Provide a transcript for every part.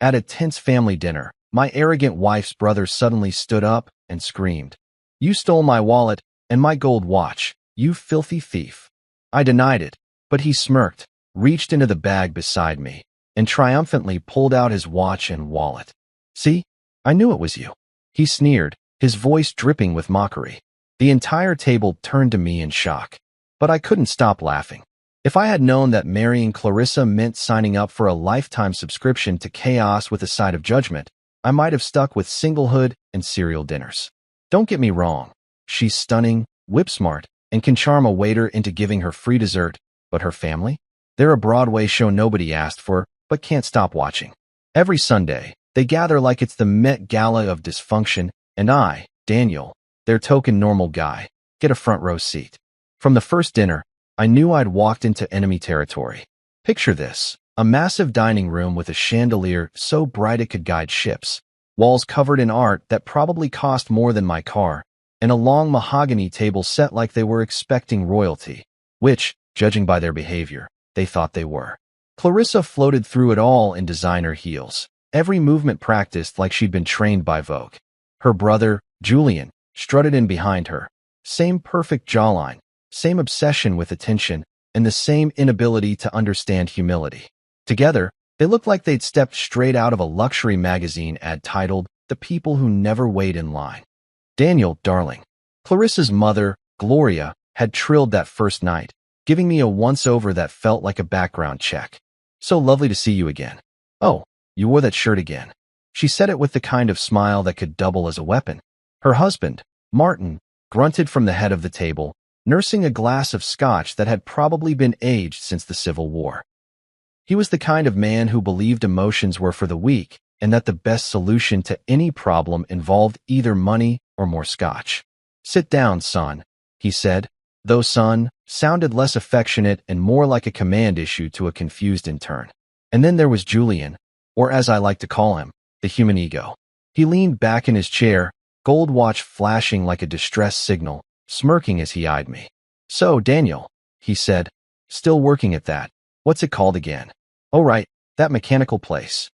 At a tense family dinner, my arrogant wife's brother suddenly stood up and screamed, "You stole my wallet and my gold watch, you filthy thief." I denied it, but he smirked, reached into the bag beside me, and triumphantly pulled out his watch and wallet. "See? I knew it was you." He sneered, his voice dripping with mockery. The entire table turned to me in shock, but I couldn't stop laughing. If I had known that marrying Clarissa meant signing up for a lifetime subscription to chaos with a side of judgment, I might have stuck with singlehood and cereal dinners. Don't get me wrong, she's stunning, whip-smart, and can charm a waiter into giving her free dessert, but her family? They're a Broadway show nobody asked for, but can't stop watching. Every Sunday, they gather like it's the Met Gala of dysfunction, and I, Daniel, their token normal guy, get a front row seat. From the first dinner, I knew I'd walked into enemy territory. Picture this, a massive dining room with a chandelier so bright it could guide ships, walls covered in art that probably cost more than my car, and a long mahogany table set like they were expecting royalty, which, judging by their behavior, they thought they were. Clarissa floated through it all in designer heels, every movement practiced like she'd been trained by Vogue. Her brother, Julian, strutted in behind her. Same perfect jawline, same obsession with attention, and the same inability to understand humility. Together, they looked like they'd stepped straight out of a luxury magazine ad titled "The People Who Never Wait in Line." "Daniel, darling." Clarissa's mother, Gloria, had trilled that first night, giving me a once-over that felt like a background check. "So lovely to see you again. Oh, you wore that shirt again." She said it with the kind of smile that could double as a weapon. Her husband, Martin, grunted from the head of the table, nursing a glass of scotch that had probably been aged since the Civil War. He was the kind of man who believed emotions were for the weak and that the best solution to any problem involved either money or more scotch. "Sit down, son," he said, though son sounded less affectionate and more like a command issued to a confused intern. And then there was Julian, or as I like to call him, the human ego. He leaned back in his chair, gold watch flashing like a distress signal, smirking as he eyed me. "So, Daniel," he said, "still working at that. What's it called again?" "Oh right, that mechanical place."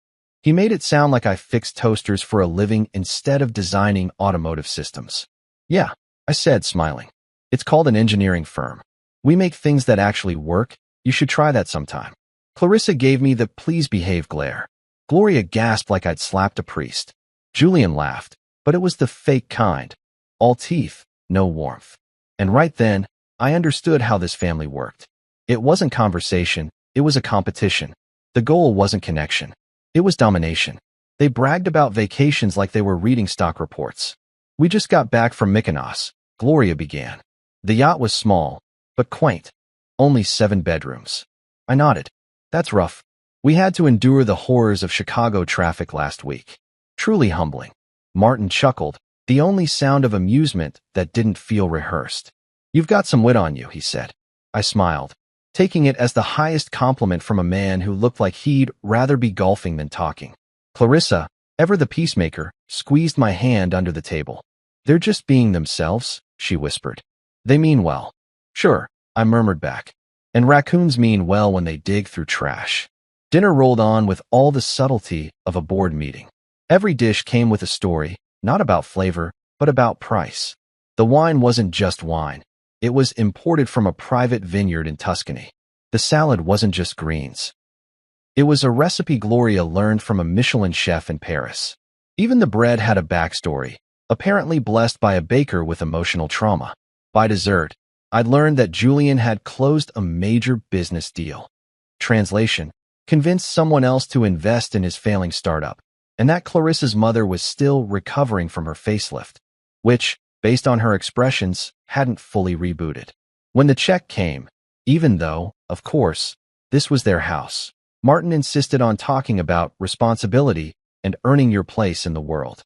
He made it sound like I fixed toasters for a living instead of designing automotive systems. "Yeah," I said, smiling. "It's called an engineering firm. We make things that actually work. You should try that sometime." Clarissa gave me the "please behave" glare. Gloria gasped like I'd slapped a priest. Julian laughed, but it was the fake kind. All teeth, no warmth. And right then, I understood how this family worked. It wasn't conversation, it was a competition. The goal wasn't connection. It was domination. They bragged about vacations like they were reading stock reports. "We just got back from Mykonos," Gloria began. The yacht was small, but quaint. Only 7 bedrooms. I nodded. "That's rough. We had to endure the horrors of Chicago traffic last week. Truly humbling." Martin chuckled, the only sound of amusement that didn't feel rehearsed. "You've got some wit on you," he said. I smiled, taking it as the highest compliment from a man who looked like he'd rather be golfing than talking. Clarissa, ever the peacemaker, squeezed my hand under the table. "They're just being themselves," she whispered. "They mean well." "Sure," I murmured back. "And raccoons mean well when they dig through trash." Dinner rolled on with all the subtlety of a board meeting. Every dish came with a story, not about flavor, but about price. The wine wasn't just wine. It was imported from a private vineyard in Tuscany. The salad wasn't just greens. It was a recipe Gloria learned from a Michelin chef in Paris. Even the bread had a backstory, apparently blessed by a baker with emotional trauma. By dessert, I'd learned that Julian had closed a major business deal. Translation: convinced someone else to invest in his failing startup, and that Clarissa's mother was still recovering from her facelift, which, based on her expressions, hadn't fully rebooted. When the check came, even though, of course, this was their house, Martin insisted on talking about responsibility and earning your place in the world.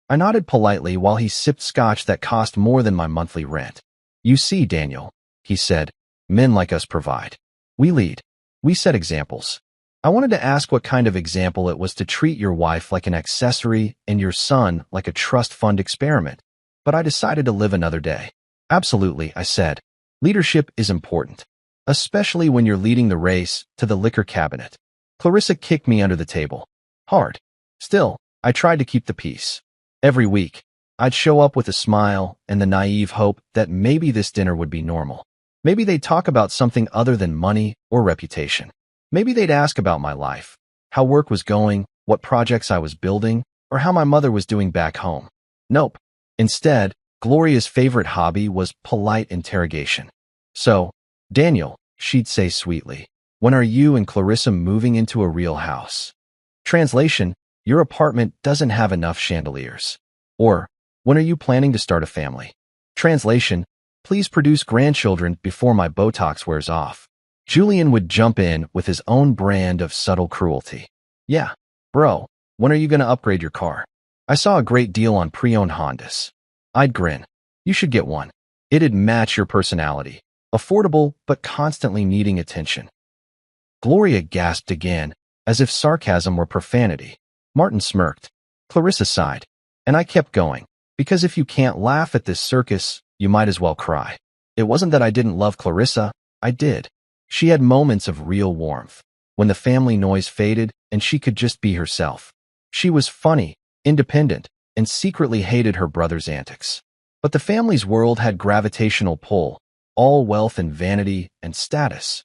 I nodded politely while he sipped scotch that cost more than my monthly rent. "You see, Daniel," he said, "men like us provide. We lead. We set examples. I wanted to ask what kind of example it was to treat your wife like an accessory and your son like a trust fund experiment, but I decided to live another day." "Absolutely," I said. "Leadership is important, especially when you're leading the race to the liquor cabinet." Clarissa kicked me under the table. Hard. Still, I tried to keep the peace. Every week, I'd show up with a smile and the naive hope that maybe this dinner would be normal. Maybe they'd talk about something other than money or reputation. Maybe they'd ask about my life, how work was going, what projects I was building, or how my mother was doing back home. Nope. Instead, Gloria's favorite hobby was polite interrogation. So, Daniel, she'd say sweetly, when are you and Clarissa moving into a real house? Translation, your apartment doesn't have enough chandeliers. Or, when are you planning to start a family? Translation, please produce grandchildren before my Botox wears off. Julian would jump in with his own brand of subtle cruelty. Yeah, bro, when are you going to upgrade your car? I saw a great deal on pre-owned Hondas. I'd grin. You should get one. It'd match your personality. Affordable, but constantly needing attention. Gloria gasped again, as if sarcasm were profanity. Martin smirked. Clarissa sighed. And I kept going, because if you can't laugh at this circus, you might as well cry. It wasn't that I didn't love Clarissa, I did. She had moments of real warmth, when the family noise faded and she could just be herself. She was funny, independent, and secretly hated her brother's antics. But the family's world had gravitational pull, all wealth and vanity and status.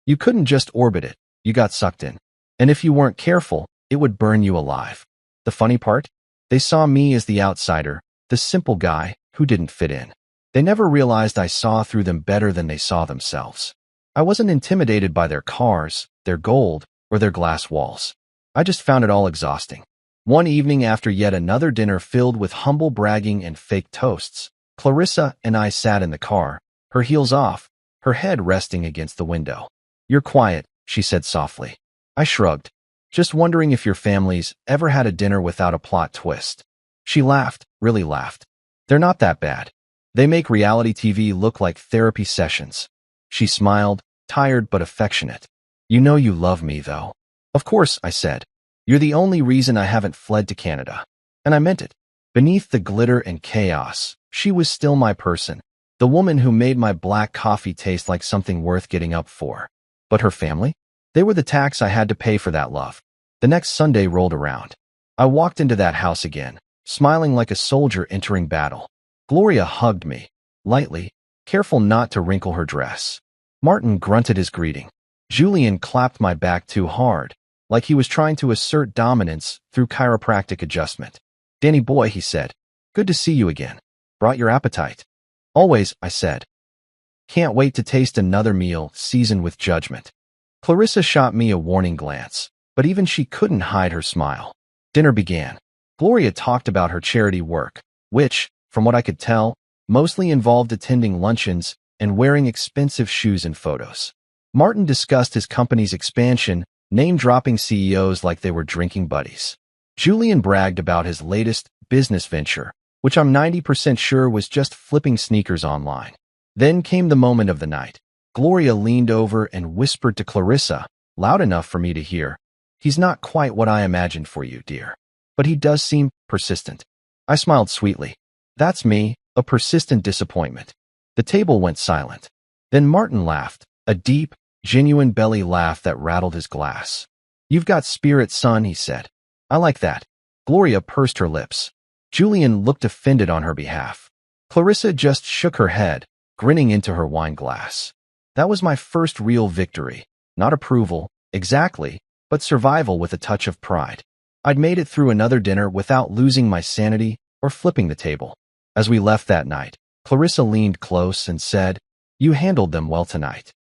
You couldn't just orbit it, you got sucked in. And if you weren't careful, it would burn you alive. The funny part? They saw me as the outsider, the simple guy who didn't fit in. They never realized I saw through them better than they saw themselves. I wasn't intimidated by their cars, their gold, or their glass walls. I just found it all exhausting. One evening after yet another dinner filled with humble bragging and fake toasts, Clarissa and I sat in the car, her heels off, her head resting against the window. You're quiet, she said softly. I shrugged, just wondering if your families ever had a dinner without a plot twist. She laughed, really laughed. They're not that bad. They make reality TV look like therapy sessions. She smiled, tired but affectionate. You know you love me, though. Of course, I said. You're the only reason I haven't fled to Canada. And I meant it. Beneath the glitter and chaos, she was still my person, the woman who made my black coffee taste like something worth getting up for. But her family? They were the tax I had to pay for that love. The next Sunday rolled around. I walked into that house again, smiling like a soldier entering battle. Gloria hugged me, lightly, careful not to wrinkle her dress. Martin grunted his greeting. Julian clapped my back too hard, like he was trying to assert dominance through chiropractic adjustment. Danny boy, he said. Good to see you again. Brought your appetite. Always, I said. Can't wait to taste another meal seasoned with judgment. Clarissa shot me a warning glance, but even she couldn't hide her smile. Dinner began. Gloria talked about her charity work, which, from what I could tell, mostly involved attending luncheons and wearing expensive shoes in photos. Martin discussed his company's expansion, name-dropping CEOs like they were drinking buddies. Julian bragged about his latest business venture, which I'm 90% sure was just flipping sneakers online. Then came the moment of the night. Gloria leaned over and whispered to Clarissa, loud enough for me to hear, He's not quite what I imagined for you, dear. But he does seem persistent. I smiled sweetly. That's me, a persistent disappointment. The table went silent. Then Martin laughed, a deep, genuine belly laugh that rattled his glass. You've got spirit, son, he said. I like that. Gloria pursed her lips. Julian looked offended on her behalf. Clarissa just shook her head, grinning into her wine glass. That was my first real victory. Not approval, exactly, but survival with a touch of pride. I'd made it through another dinner without losing my sanity or flipping the table. As we left that night, Clarissa leaned close and said, You handled them well tonight.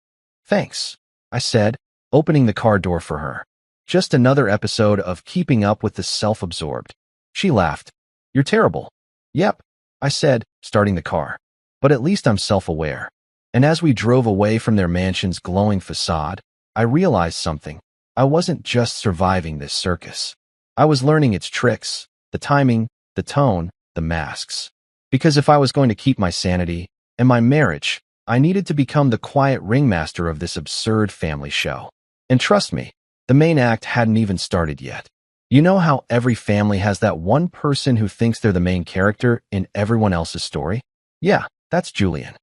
Thanks, I said, opening the car door for her. Just another episode of Keeping Up with the Self-Absorbed. She laughed. You're terrible. Yep, I said, starting the car. But at least I'm self-aware. And as we drove away from their mansion's glowing facade, I realized something. I wasn't just surviving this circus. I was learning its tricks, the timing, the tone, the masks. Because if I was going to keep my sanity and my marriage, I needed to become the quiet ringmaster of this absurd family show. And trust me, the main act hadn't even started yet. You know how every family has that one person who thinks they're the main character in everyone else's story? Yeah, that's Julian.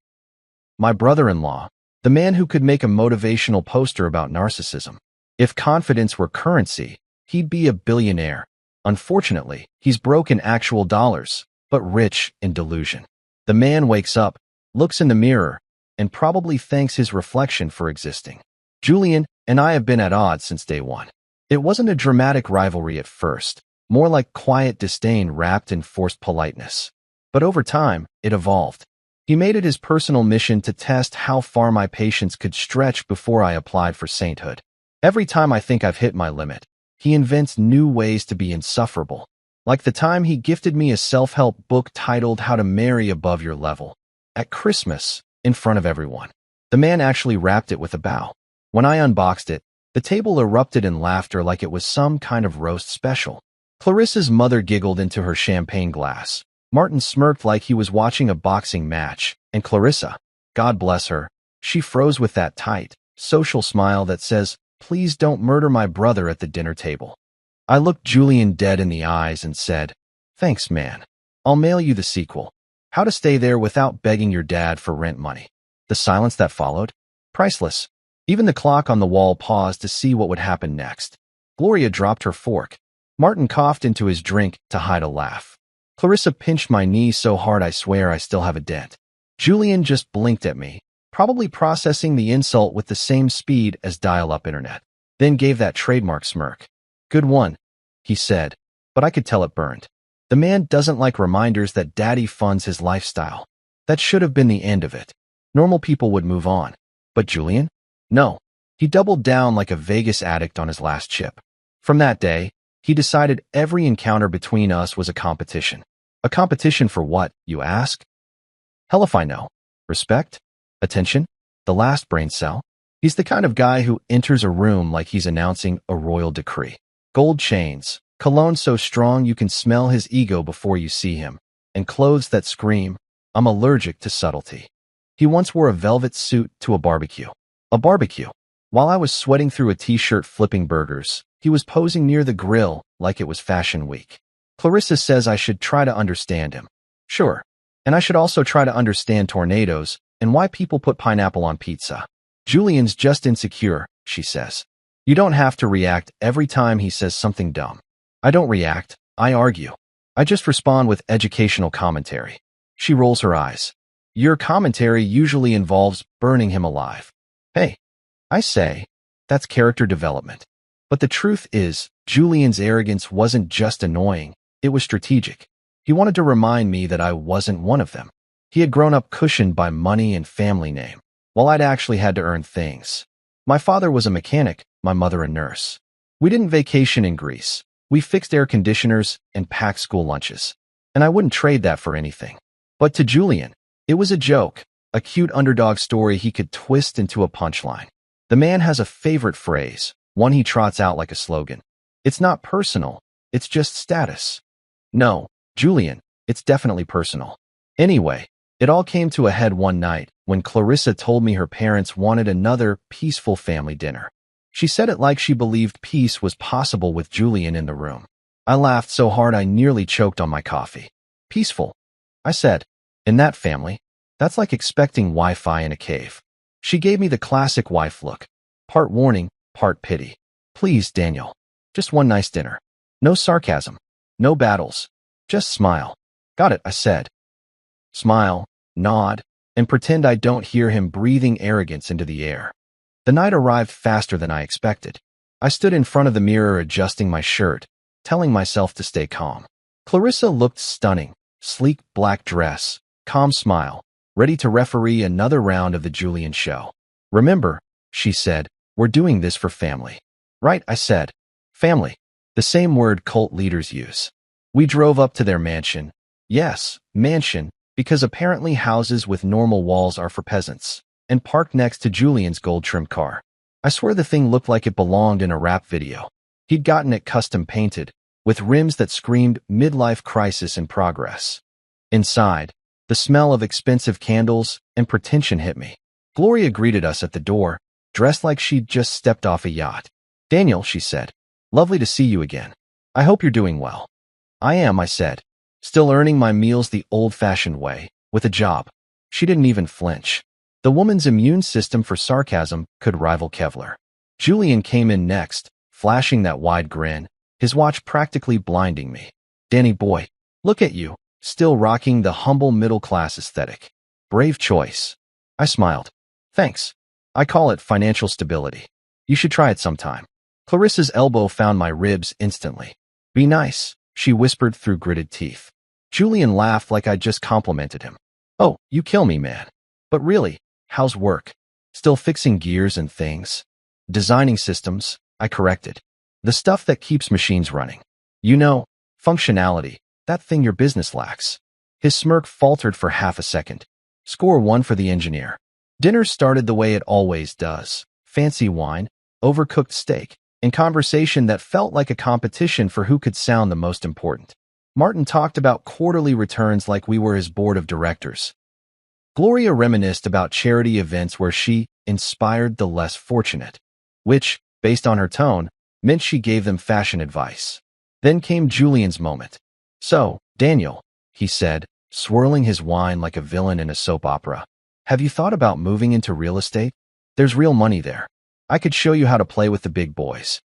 My brother-in-law, the man who could make a motivational poster about narcissism. If confidence were currency, he'd be a billionaire. Unfortunately, he's broke in actual dollars, but rich in delusion. The man wakes up, looks in the mirror, and probably thanks his reflection for existing. Julian and I have been at odds since day one. It wasn't a dramatic rivalry at first, more like quiet disdain wrapped in forced politeness. But over time, it evolved. He made it his personal mission to test how far my patience could stretch before I applied for sainthood. Every time I think I've hit my limit, he invents new ways to be insufferable. Like the time he gifted me a self-help book titled How to Marry Above Your Level. At Christmas, in front of everyone. The man actually wrapped it with a bow. When I unboxed it, the table erupted in laughter like it was some kind of roast special. Clarissa's mother giggled into her champagne glass. Martin smirked like he was watching a boxing match, and Clarissa, God bless her, she froze with that tight, social smile that says, "Please don't murder my brother at the dinner table." I looked Julian dead in the eyes and said, "Thanks, man. I'll mail you the sequel. How to Stay There Without Begging Your Dad for Rent Money." The silence that followed? Priceless. Even the clock on the wall paused to see what would happen next. Gloria dropped her fork. Martin coughed into his drink to hide a laugh. Clarissa pinched my knee so hard I swear I still have a dent. Julian just blinked at me, probably processing the insult with the same speed as dial-up internet, then gave that trademark smirk. "Good one," he said, but I could tell it burned. The man doesn't like reminders that daddy funds his lifestyle. That should have been the end of it. Normal people would move on. But Julian? No. He doubled down like a Vegas addict on his last chip. From that day, he decided every encounter between us was a competition. A competition for what, you ask? Hell if I know. Respect? Attention? The last brain cell? He's the kind of guy who enters a room like he's announcing a royal decree. Gold chains, cologne so strong you can smell his ego before you see him, and clothes that scream, "I'm allergic to subtlety." He once wore a velvet suit to a barbecue. A barbecue. While I was sweating through a t-shirt flipping burgers, he was posing near the grill like it was Fashion Week. Clarissa says I should try to understand him. Sure. And I should also try to understand tornadoes and why people put pineapple on pizza. Julian's just insecure, she says. You don't have to react every time he says something dumb. I don't react, I argue. I just respond with educational commentary. She rolls her eyes. Your commentary usually involves burning him alive. Hey, I say, that's character development. But the truth is, Julian's arrogance wasn't just annoying, it was strategic. He wanted to remind me that I wasn't one of them. He had grown up cushioned by money and family name, while I'd actually had to earn things. My father was a mechanic, my mother a nurse. We didn't vacation in Greece. We fixed air conditioners and packed school lunches. And I wouldn't trade that for anything. But to Julian, it was a joke, a cute underdog story he could twist into a punchline. The man has a favorite phrase, one he trots out like a slogan. It's not personal, it's just status. No, Julian, it's definitely personal. Anyway, it all came to a head one night when Clarissa told me her parents wanted another peaceful family dinner. She said it like she believed peace was possible with Julian in the room. I laughed so hard I nearly choked on my coffee. Peaceful, I said. In that family, that's like expecting Wi-Fi in a cave. She gave me the classic wife look. Part warning, part pity. Please, Daniel. Just one nice dinner. No sarcasm. No battles. Just smile. Got it, I said. Smile, nod, and pretend I don't hear him breathing arrogance into the air. The night arrived faster than I expected. I stood in front of the mirror adjusting my shirt, telling myself to stay calm. Clarissa looked stunning. Sleek black dress, calm smile, ready to referee another round of the Julian show. Remember, she said, we're doing this for family. Right, I said. Family. The same word cult leaders use. We drove up to their mansion. Yes, mansion, because apparently houses with normal walls are for peasants, and parked next to Julian's gold-trimmed car. I swear the thing looked like it belonged in a rap video. He'd gotten it custom painted, with rims that screamed midlife crisis in progress. Inside, the smell of expensive candles and pretension hit me. Gloria greeted us at the door, dressed like she'd just stepped off a yacht. Daniel, she said, lovely to see you again. I hope you're doing well. I am, I said, still earning my meals the old-fashioned way, with a job. She didn't even flinch. The woman's immune system for sarcasm could rival Kevlar. Julian came in next, flashing that wide grin. his watch practically blinding me. Danny boy, look at you, still rocking the humble middle-class aesthetic. Brave choice. I smiled. Thanks. I call it financial stability. You should try it sometime. Clarissa's elbow found my ribs instantly. Be nice, she whispered through gritted teeth. Julian laughed like I'd just complimented him. Oh, you kill me, man. But really, how's work? Still fixing gears and things? Designing systems, I corrected. The stuff that keeps machines running. You know, functionality, that thing your business lacks. His smirk faltered for half a second. Score 1 for the engineer. Dinner started the way it always does. Fancy wine, overcooked steak, and conversation that felt like a competition for who could sound the most important. Martin talked about quarterly returns like we were his board of directors. Gloria reminisced about charity events where she inspired the less fortunate, which, based on her tone, meant she gave them fashion advice. Then came Julian's moment. So, Daniel, he said, swirling his wine like a villain in a soap opera, have you thought about moving into real estate? There's real money there. I could show you how to play with the big boys.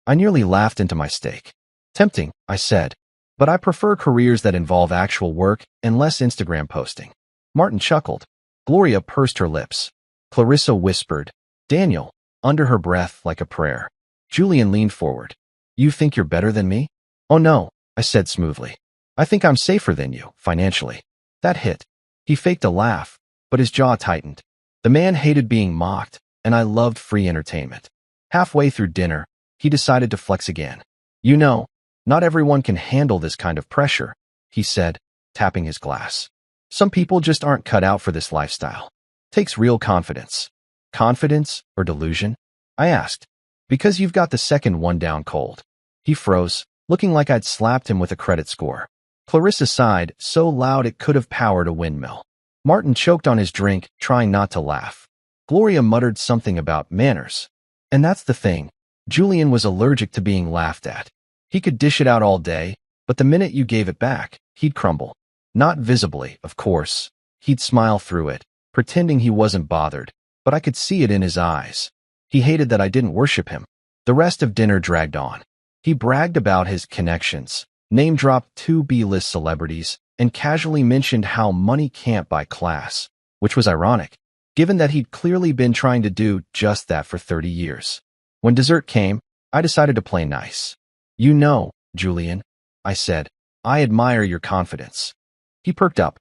I nearly laughed into my steak. Tempting, I said, but I prefer careers that involve actual work and less Instagram posting. Martin chuckled. Gloria pursed her lips. Clarissa whispered, Daniel, under her breath like a prayer. Julian leaned forward. You think you're better than me? Oh no, I said smoothly. I think I'm safer than you, financially. That hit. He faked a laugh, but his jaw tightened. The man hated being mocked, and I loved free entertainment. Halfway through dinner, he decided to flex again. You know, not everyone can handle this kind of pressure, he said, tapping his glass. Some people just aren't cut out for this lifestyle. Takes real confidence. Confidence or delusion? I asked. Because you've got the second one down cold. He froze, looking like I'd slapped him with a credit score. Clarissa sighed, so loud it could have powered a windmill. Martin choked on his drink, trying not to laugh. Gloria muttered something about manners. And that's the thing. Julian was allergic to being laughed at. He could dish it out all day, but the minute you gave it back, he'd crumble. Not visibly, of course. He'd smile through it, pretending he wasn't bothered, but I could see it in his eyes. He hated that I didn't worship him. The rest of dinner dragged on. He bragged about his connections, name-dropped 2 B-list celebrities, and casually mentioned how money can't buy class, which was ironic, given that he'd clearly been trying to do just that for 30 years. When dessert came, I decided to play nice. You know, Julian, I said, I admire your confidence. He perked up.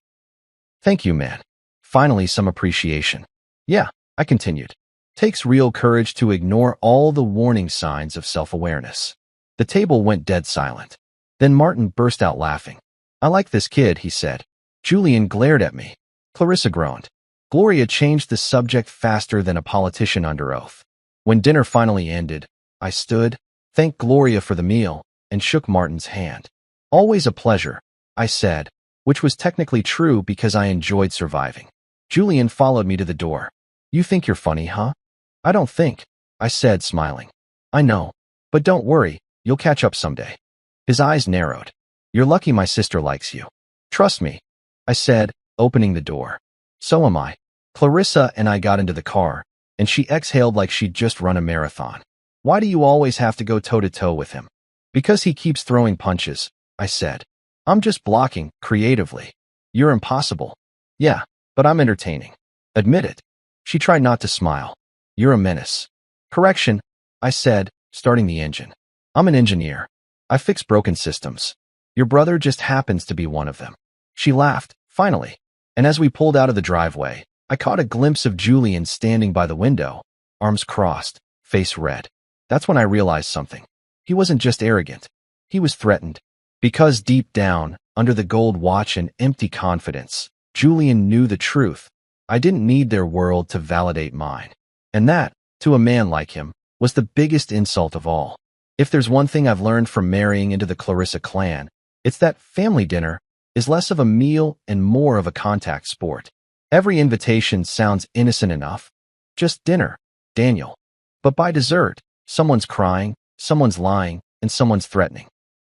Thank you, man. Finally, some appreciation. Yeah, I continued. Takes real courage to ignore all the warning signs of self-awareness. The table went dead silent. Then Martin burst out laughing. I like this kid, he said. Julian glared at me. Clarissa groaned. Gloria changed the subject faster than a politician under oath. When dinner finally ended, I stood, thanked Gloria for the meal, and shook Martin's hand. Always a pleasure, I said, which was technically true because I enjoyed surviving. Julian followed me to the door. You think you're funny, huh? I don't think, I said, smiling. I know, but don't worry, you'll catch up someday. His eyes narrowed. You're lucky my sister likes you. Trust me, I said, opening the door. So am I. Clarissa and I got into the car, and she exhaled like she'd just run a marathon. Why do you always have to go toe-to-toe with him? Because he keeps throwing punches, I said. I'm just blocking, creatively. You're impossible. Yeah, but I'm entertaining. Admit it. She tried not to smile. You're a menace. Correction, I said, starting the engine. I'm an engineer. I fix broken systems. Your brother just happens to be one of them. She laughed, finally, and as we pulled out of the driveway, I caught a glimpse of Julian standing by the window, arms crossed, face red. That's when I realized something. He wasn't just arrogant. He was threatened. Because deep down, under the gold watch and empty confidence, Julian knew the truth. I didn't need their world to validate mine. And that, to a man like him, was the biggest insult of all. If there's one thing I've learned from marrying into the Clarissa clan, it's that family dinner is less of a meal and more of a contact sport. Every invitation sounds innocent enough. Just dinner, Daniel. But by dessert, someone's crying, someone's lying, and someone's threatening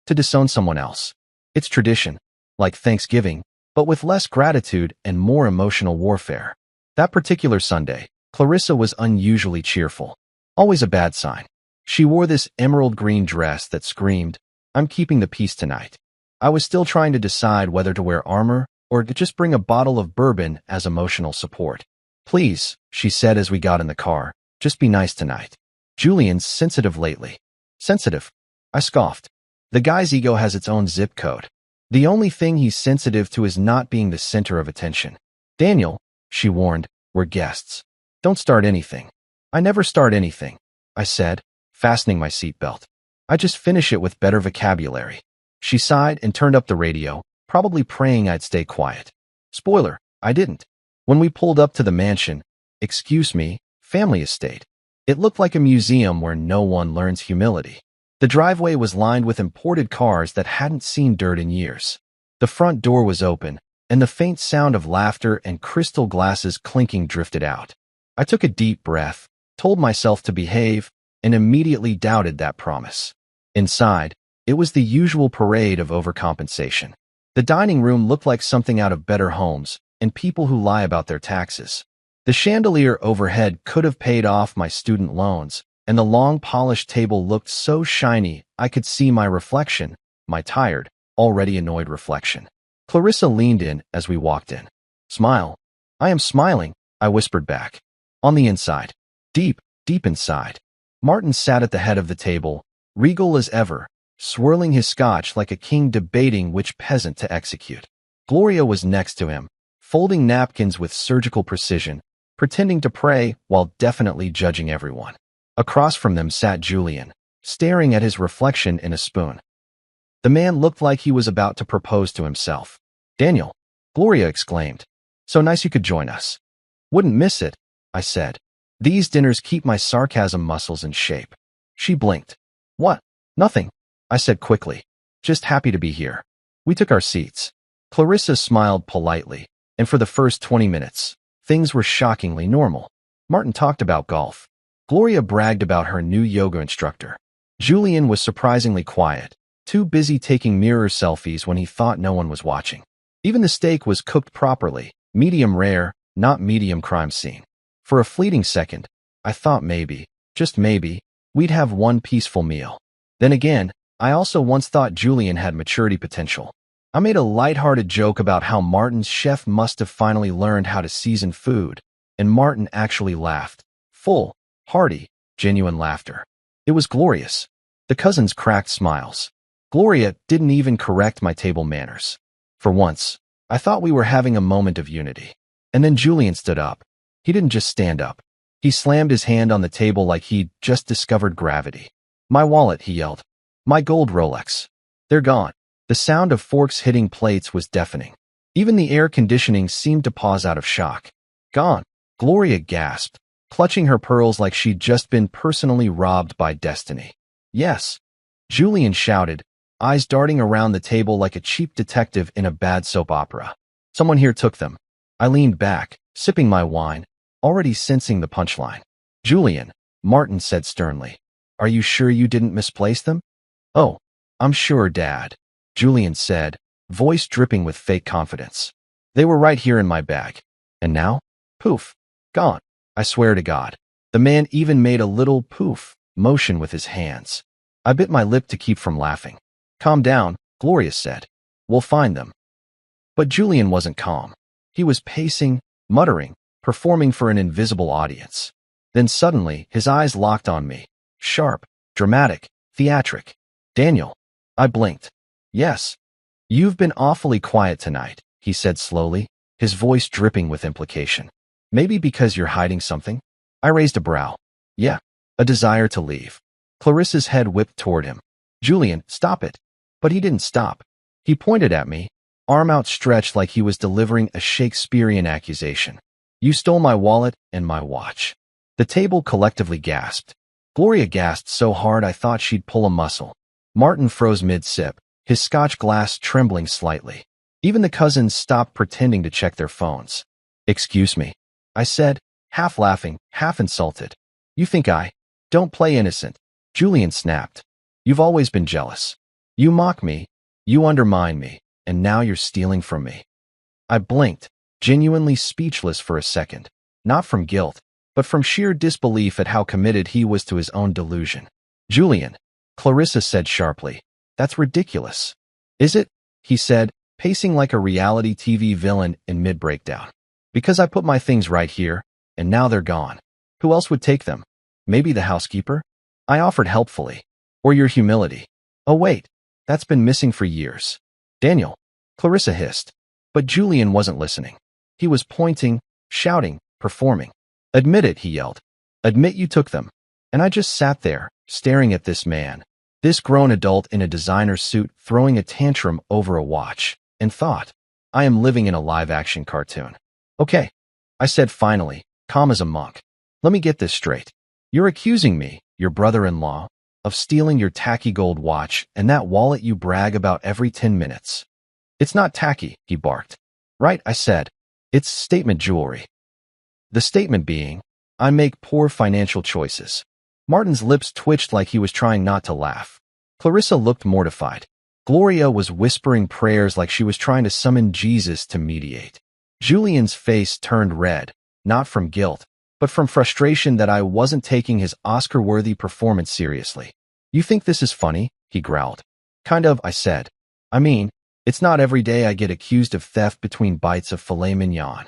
to disown someone else. It's tradition, like Thanksgiving, but with less gratitude and more emotional warfare. That particular Sunday, Clarissa was unusually cheerful. Always a bad sign. She wore this emerald green dress that screamed, "I'm keeping the peace tonight." I was still trying to decide whether to wear armor or to just bring a bottle of bourbon as emotional support. "Please," she said as we got in the car, "just be nice tonight." "Julian's sensitive lately." "Sensitive?" I scoffed. "The guy's ego has its own zip code. The only thing he's sensitive to is not being the center of attention." "Daniel," she warned, "we're guests. Don't start anything." "I never start anything," I said, fastening my seatbelt. "I just finish it with better vocabulary." She sighed and turned up the radio, probably praying I'd stay quiet. Spoiler, I didn't. When we pulled up to the mansion, excuse me, family estate, it looked like a museum where no one learns humility. The driveway was lined with imported cars that hadn't seen dirt in years. The front door was open, and the faint sound of laughter and crystal glasses clinking drifted out. I took a deep breath, told myself to behave, and immediately doubted that promise. Inside, it was the usual parade of overcompensation. The dining room looked like something out of Better Homes and People Who Lie About Their Taxes. The chandelier overhead could have paid off my student loans, and the long polished table looked so shiny I could see my reflection, my tired, already annoyed reflection. Clarissa leaned in as we walked in. "Smile." "I am smiling," I whispered back. On the inside. Deep, deep inside. Martin sat at the head of the table, regal as ever, swirling his scotch like a king debating which peasant to execute. Gloria was next to him, folding napkins with surgical precision, pretending to pray while definitely judging everyone. Across from them sat Julian, staring at his reflection in a spoon. The man looked like he was about to propose to himself. "Daniel," Gloria exclaimed. "So nice you could join us." "Wouldn't miss it," I said. "These dinners keep my sarcasm muscles in shape." She blinked. "What?" "Nothing," I said quickly. "Just happy to be here." We took our seats. Clarissa smiled politely, and for the first 20 minutes, things were shockingly normal. Martin talked about golf. Gloria bragged about her new yoga instructor. Julian was surprisingly quiet, too busy taking mirror selfies when he thought no one was watching. Even the steak was cooked properly, medium rare, not medium crime scene. For a fleeting second, I thought maybe, just maybe, we'd have one peaceful meal. Then again, I also once thought Julian had maturity potential. I made a lighthearted joke about how Martin's chef must have finally learned how to season food, and Martin actually laughed. Full, hearty, genuine laughter. It was glorious. The cousins cracked smiles. Gloria didn't even correct my table manners. For once, I thought we were having a moment of unity. And then Julian stood up. He didn't just stand up. He slammed his hand on the table like he'd just discovered gravity. "My wallet," he yelled. "My gold Rolex. They're gone." The sound of forks hitting plates was deafening. Even the air conditioning seemed to pause out of shock. "Gone," Gloria gasped, clutching her pearls like she'd just been personally robbed by destiny. "Yes," Julian shouted, eyes darting around the table like a cheap detective in a bad soap opera. "Someone here took them." I leaned back, sipping my wine, already sensing the punchline. "Julian," Martin said sternly, "are you sure you didn't misplace them?" "Oh, I'm sure, Dad," Julian said, voice dripping with fake confidence. "They were right here in my bag. And now? Poof. Gone. I swear to God." The man even made a little poof motion with his hands. I bit my lip to keep from laughing. "Calm down," Gloria said. "We'll find them." But Julian wasn't calm. He was pacing, muttering, performing for an invisible audience. Then suddenly, his eyes locked on me. Sharp, dramatic, theatric. "Daniel." I blinked. "Yes." "You've been awfully quiet tonight," he said slowly, his voice dripping with implication. "Maybe because you're hiding something?" I raised a brow. "Yeah, a desire to leave." Clarissa's head whipped toward him. "Julian, stop it." But he didn't stop. He pointed at me, arm outstretched like he was delivering a Shakespearean accusation. "You stole my wallet and my watch." The table collectively gasped. Gloria gasped so hard I thought she'd pull a muscle. Martin froze mid-sip, his scotch glass trembling slightly. Even the cousins stopped pretending to check their phones. "Excuse me," I said, half laughing, half insulted. "You think I don't play innocent?" Julian snapped. "You've always been jealous. You mock me, you undermine me, and now you're stealing from me." I blinked, genuinely speechless for a second, not from guilt, but from sheer disbelief at how committed he was to his own delusion. Julian, Clarissa said sharply. That's ridiculous. Is it? He said, pacing like a reality TV villain in mid-breakdown. Because I put my things right here, and now they're gone. Who else would take them? Maybe the housekeeper? I offered helpfully. Or your humility. Oh wait, that's been missing for years. Daniel, Clarissa hissed. But Julian wasn't listening. He was pointing, shouting, performing. Admit it, he yelled. Admit you took them. And I just sat there, staring at this man, this grown adult in a designer suit throwing a tantrum over a watch, and thought, I am living in a live-action cartoon. Okay, I said finally, calm as a monk. Let me get this straight. You're accusing me, your brother-in-law, of stealing your tacky gold watch and that wallet you brag about every 10 minutes. It's not tacky, he barked. Right, I said. It's statement jewelry. The statement being, I make poor financial choices. Martin's lips twitched like he was trying not to laugh. Clarissa looked mortified. Gloria was whispering prayers like she was trying to summon Jesus to mediate. Julian's face turned red, not from guilt, but from frustration that I wasn't taking his Oscar-worthy performance seriously. You think this is funny? He growled. Kind of, I said. I mean, it's not every day I get accused of theft between bites of filet mignon.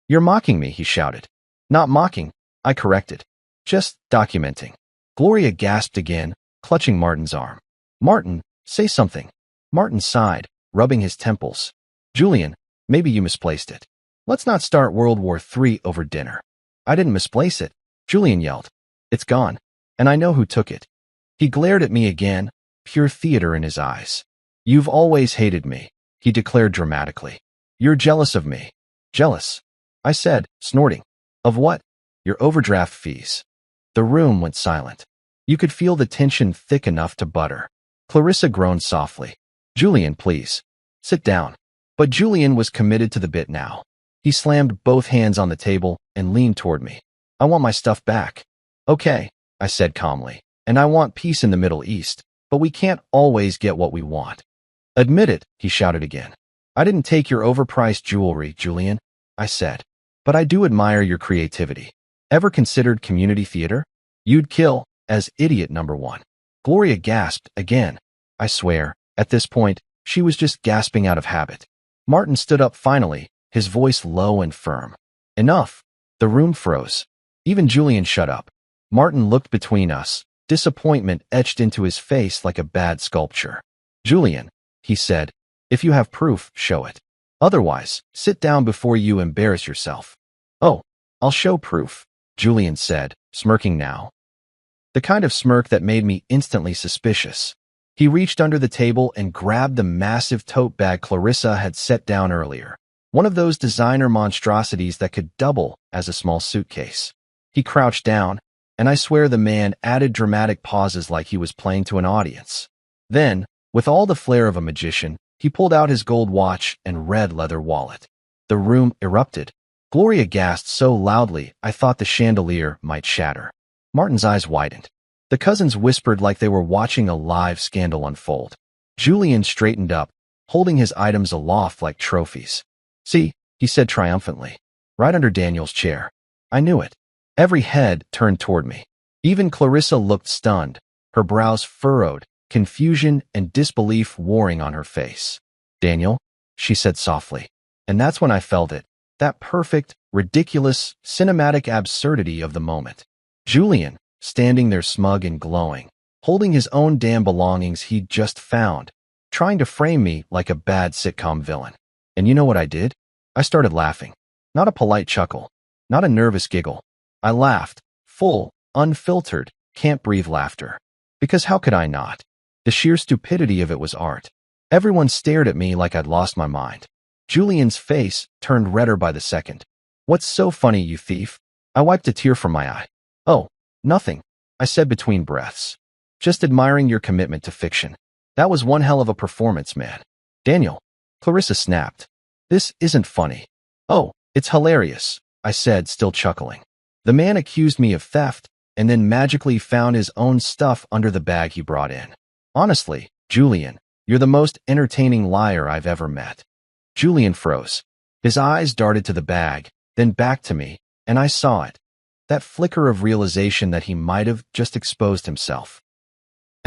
You're mocking me, he shouted. Not mocking, I corrected. Just documenting. Gloria gasped again, clutching Martin's arm. Martin, say something. Martin sighed, rubbing his temples. Julian, maybe you misplaced it. Let's not start World War III over dinner. I didn't misplace it, Julian yelled. It's gone, and I know who took it. He glared at me again, pure theater in his eyes. You've always hated me, he declared dramatically. You're jealous of me. Jealous? I said, snorting. Of what? Your overdraft fees. The room went silent. You could feel the tension thick enough to butter. Clarissa groaned softly. Julian, please. Sit down. But Julian was committed to the bit now. He slammed both hands on the table and leaned toward me. I want my stuff back. Okay, I said calmly. And I want peace in the Middle East, but we can't always get what we want. Admit it, he shouted again. I didn't take your overpriced jewelry, Julian, I said. But I do admire your creativity. Ever considered community theater? You'd kill as idiot number one. Gloria gasped again. I swear, at this point, she was just gasping out of habit. Martin stood up finally, his voice low and firm. Enough. The room froze. Even Julian shut up. Martin looked between us, disappointment etched into his face like a bad sculpture. Julian, he said, if you have proof, show it. Otherwise, sit down before you embarrass yourself. Oh, I'll show proof, Julian said, smirking now. The kind of smirk that made me instantly suspicious. He reached under the table and grabbed the massive tote bag Clarissa had set down earlier. One of those designer monstrosities that could double as a small suitcase. He crouched down, and I swear the man added dramatic pauses like he was playing to an audience. Then, with all the flair of a magician, he pulled out his gold watch and red leather wallet. The room erupted. Gloria gasped so loudly I thought the chandelier might shatter. Martin's eyes widened. The cousins whispered like they were watching a live scandal unfold. Julian straightened up, holding his items aloft like trophies. See, he said triumphantly, right under Daniel's chair. I knew it. Every head turned toward me. Even Clarissa looked stunned, her brows furrowed, confusion and disbelief warring on her face. Daniel, she said softly. And that's when I felt it, that perfect, ridiculous, cinematic absurdity of the moment. Julian, standing there smug and glowing, holding his own damn belongings he'd just found, trying to frame me like a bad sitcom villain. And you know what I did? I started laughing. Not a polite chuckle, not a nervous giggle. I laughed, full, unfiltered, can't-breathe laughter. Because how could I not? The sheer stupidity of it was art. Everyone stared at me like I'd lost my mind. Julian's face turned redder by the second. What's so funny, you thief? I wiped a tear from my eye. Oh, nothing, I said between breaths. Just admiring your commitment to fiction. That was one hell of a performance, man. Daniel, Clarissa snapped. This isn't funny. Oh, it's hilarious, I said, still chuckling. The man accused me of theft and then magically found his own stuff under the bag he brought in. Honestly, Julian, you're the most entertaining liar I've ever met. Julian froze. His eyes darted to the bag, then back to me, and I saw it. That flicker of realization that he might have just exposed himself.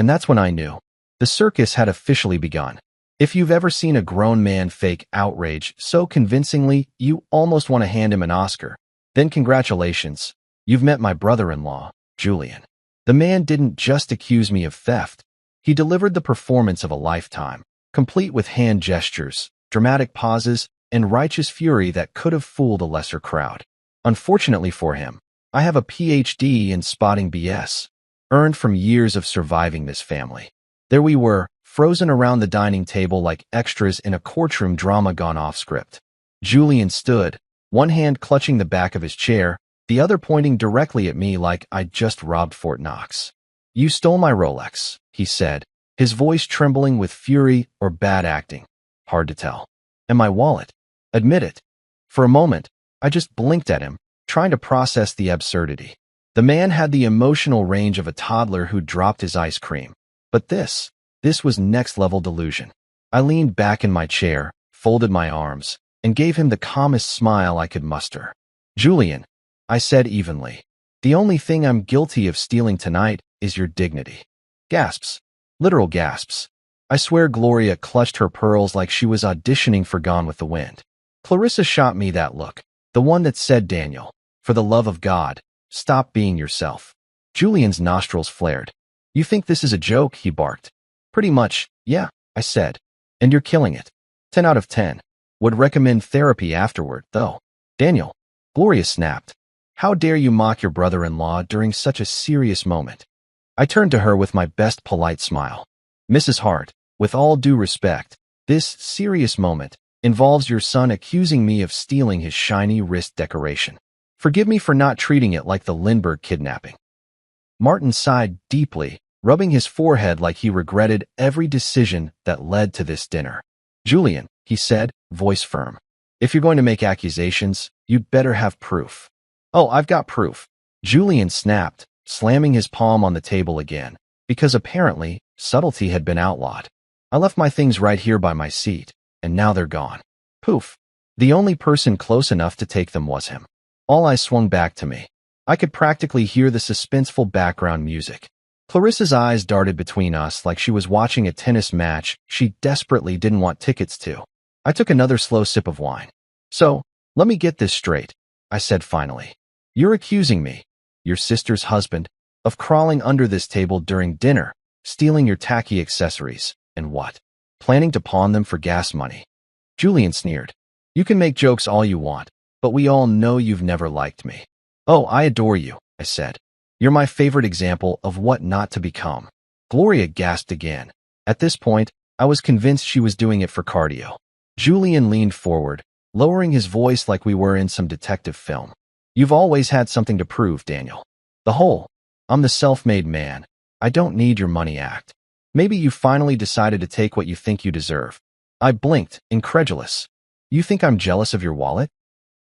And that's when I knew. The circus had officially begun. If you've ever seen a grown man fake outrage so convincingly you almost want to hand him an Oscar, then congratulations, you've met my brother-in-law, Julian. The man didn't just accuse me of theft. He delivered the performance of a lifetime, complete with hand gestures, dramatic pauses, and righteous fury that could have fooled a lesser crowd. Unfortunately for him, I have a PhD in spotting BS, earned from years of surviving this family. There we were, frozen around the dining table like extras in a courtroom drama gone off script. Julian stood, one hand clutching the back of his chair, the other pointing directly at me like I'd just robbed Fort Knox. "You stole my Rolex," he said, his voice trembling with fury or bad acting. Hard to tell. "And my wallet. Admit it." For a moment, I just blinked at him, trying to process the absurdity. The man had the emotional range of a toddler who dropped his ice cream. But this was next-level delusion. I leaned back in my chair, folded my arms, and gave him the calmest smile I could muster. "Julian," I said evenly, "the only thing I'm guilty of stealing tonight is your dignity." Gasps. Literal gasps. I swear Gloria clutched her pearls like she was auditioning for Gone with the Wind. Clarissa shot me that look, the one that said, "Daniel, for the love of God, stop being yourself." Julian's nostrils flared. "You think this is a joke?" he barked. "Pretty much, yeah," I said. "And you're killing it. 10 out of 10. Would recommend therapy afterward, though." "Daniel," Gloria snapped. "How dare you mock your brother-in-law during such a serious moment?" I turned to her with my best polite smile. "Mrs. Hart, with all due respect, this serious moment involves your son accusing me of stealing his shiny wrist decoration. Forgive me for not treating it like the Lindbergh kidnapping." Martin sighed deeply, rubbing his forehead like he regretted every decision that led to this dinner. "Julian," he said, voice firm, "if you're going to make accusations, you'd better have proof." "Oh, I've got proof," Julian snapped, slamming his palm on the table again, because apparently subtlety had been outlawed. "I left my things right here by my seat, and now they're gone." Poof. The only person close enough to take them was him. All eyes swung back to me. I could practically hear the suspenseful background music. Clarissa's eyes darted between us like she was watching a tennis match she desperately didn't want tickets to. I took another slow sip of wine. "So, let me get this straight," I said finally. "You're accusing me, your sister's husband, of crawling under this table during dinner, stealing your tacky accessories, and what? Planning to pawn them for gas money." Julian sneered. "You can make jokes all you want, but we all know you've never liked me." "Oh, I adore you," I said. "You're my favorite example of what not to become." Gloria gasped again. At this point, I was convinced she was doing it for cardio. Julian leaned forward, lowering his voice like we were in some detective film. "You've always had something to prove, Daniel. The whole, 'I'm the self-made man, I don't need your money' act. Maybe you finally decided to take what you think you deserve." I blinked, incredulous. "You think I'm jealous of your wallet?"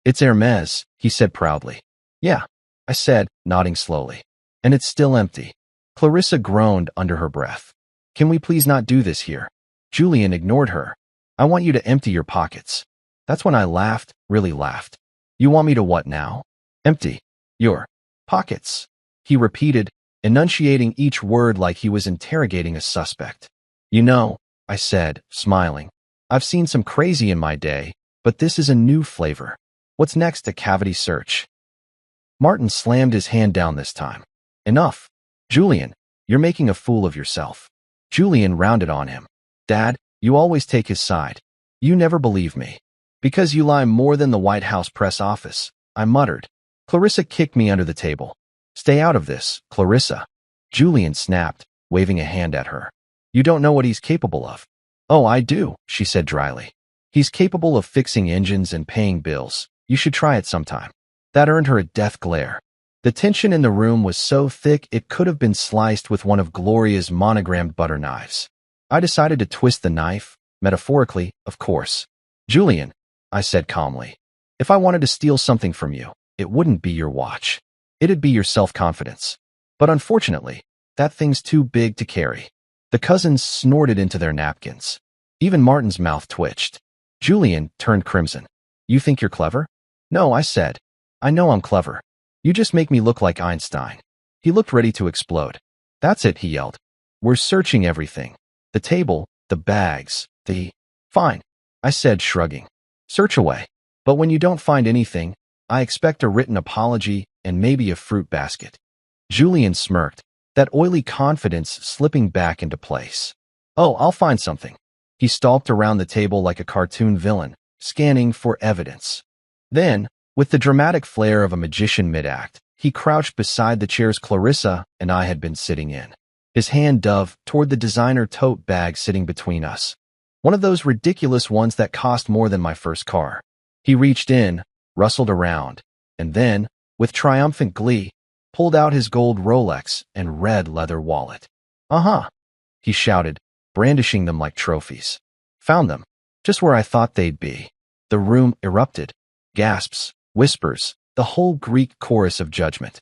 "It's Hermes," he said proudly. "Yeah," I said, nodding slowly. "And it's still empty." Clarissa groaned under her breath. "Can we please not do this here?" Julian ignored her. "I want you to empty your pockets." That's when I laughed, really laughed. "You want me to what now?" "Empty your pockets," he repeated, enunciating each word like he was interrogating a suspect. "You know," I said, smiling, "I've seen some crazy in my day, but this is a new flavor. What's next? A cavity search?" Martin slammed his hand down this time. "Enough. Julian, you're making a fool of yourself." Julian rounded on him. "Dad, you always take his side. You never believe me. Because you lie more than the White House press office," I muttered. Clarissa kicked me under the table. "Stay out of this, Clarissa." Julian snapped, waving a hand at her. "You don't know what he's capable of." "Oh, I do," she said dryly. "He's capable of fixing engines and paying bills. You should try it sometime." That earned her a death glare. The tension in the room was so thick it could have been sliced with one of Gloria's monogrammed butter knives. I decided to twist the knife, metaphorically, of course. "Julian," I said calmly, "if I wanted to steal something from you, it wouldn't be your watch. It'd be your self-confidence. But unfortunately, that thing's too big to carry." The cousins snorted into their napkins. Even Martin's mouth twitched. Julian turned crimson. "You think you're clever?" "No," I said. "I know I'm clever. You just make me look like Einstein." He looked ready to explode. "That's it," he yelled. We're searching everything. The table, the bags, the... Fine, I said, shrugging. Search away. But when you don't find anything, I expect a written apology and maybe a fruit basket. Julian smirked, that oily confidence slipping back into place. Oh, I'll find something. He stalked around the table like a cartoon villain, scanning for evidence. Then, with the dramatic flair of a magician mid-act, he crouched beside the chairs Clarissa and I had been sitting in. His hand dove toward the designer tote bag sitting between us. One of those ridiculous ones that cost more than my first car. He reached in, rustled around, and then, with triumphant glee, pulled out his gold Rolex and red leather wallet. Uh-huh, he shouted, brandishing them like trophies. Found them, just where I thought they'd be. The room erupted. Gasps, whispers, the whole Greek chorus of judgment.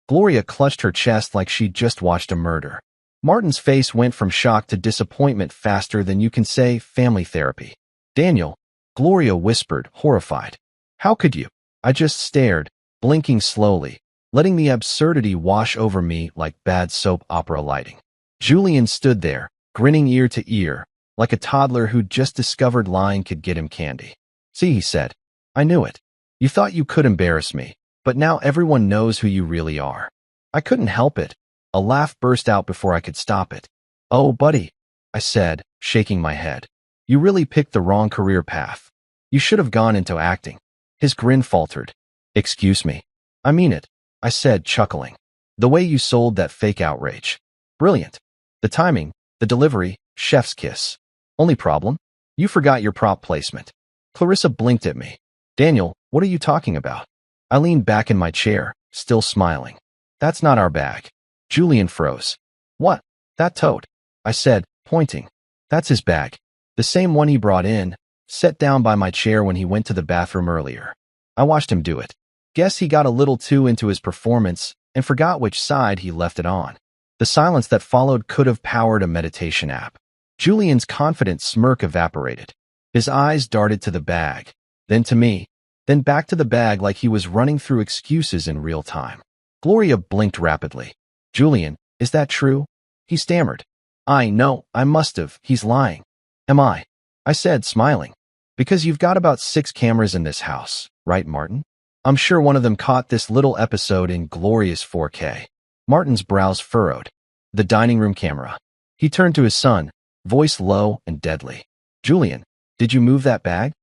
Gloria clutched her chest like she'd just watched a murder. Martin's face went from shock to disappointment faster than you can say family therapy. Daniel, Gloria whispered, horrified. How could you? I just stared, blinking slowly, letting the absurdity wash over me like bad soap opera lighting. Julian stood there, grinning ear to ear, like a toddler who'd just discovered lying could get him candy. See, he said, I knew it. You thought you could embarrass me, but now everyone knows who you really are. I couldn't help it. A laugh burst out before I could stop it. Oh, buddy, I said, shaking my head. You really picked the wrong career path. You should have gone into acting. His grin faltered. Excuse me. I mean it, I said, chuckling. The way you sold that fake outrage. Brilliant. The timing, the delivery, chef's kiss. Only problem? You forgot your prop placement. Clarissa blinked at me. Daniel, what are you talking about? I leaned back in my chair, still smiling. That's not our bag. Julian froze. What? That tote? I said, pointing. That's his bag. The same one he brought in, set down by my chair when he went to the bathroom earlier. I watched him do it. Guess he got a little too into his performance and forgot which side he left it on. The silence that followed could have powered a meditation app. Julian's confident smirk evaporated. His eyes darted to the bag, then to me, then back to the bag like he was running through excuses in real time. Gloria blinked rapidly. Julian, is that true? He stammered. No, I must have. He's lying. Am I? I said, smiling. Because you've got about 6 cameras in this house, right, Martin? I'm sure one of them caught this little episode in glorious 4K. Martin's brows furrowed. The dining room camera. He turned to his son, voice low and deadly. Julian, did you move that bag?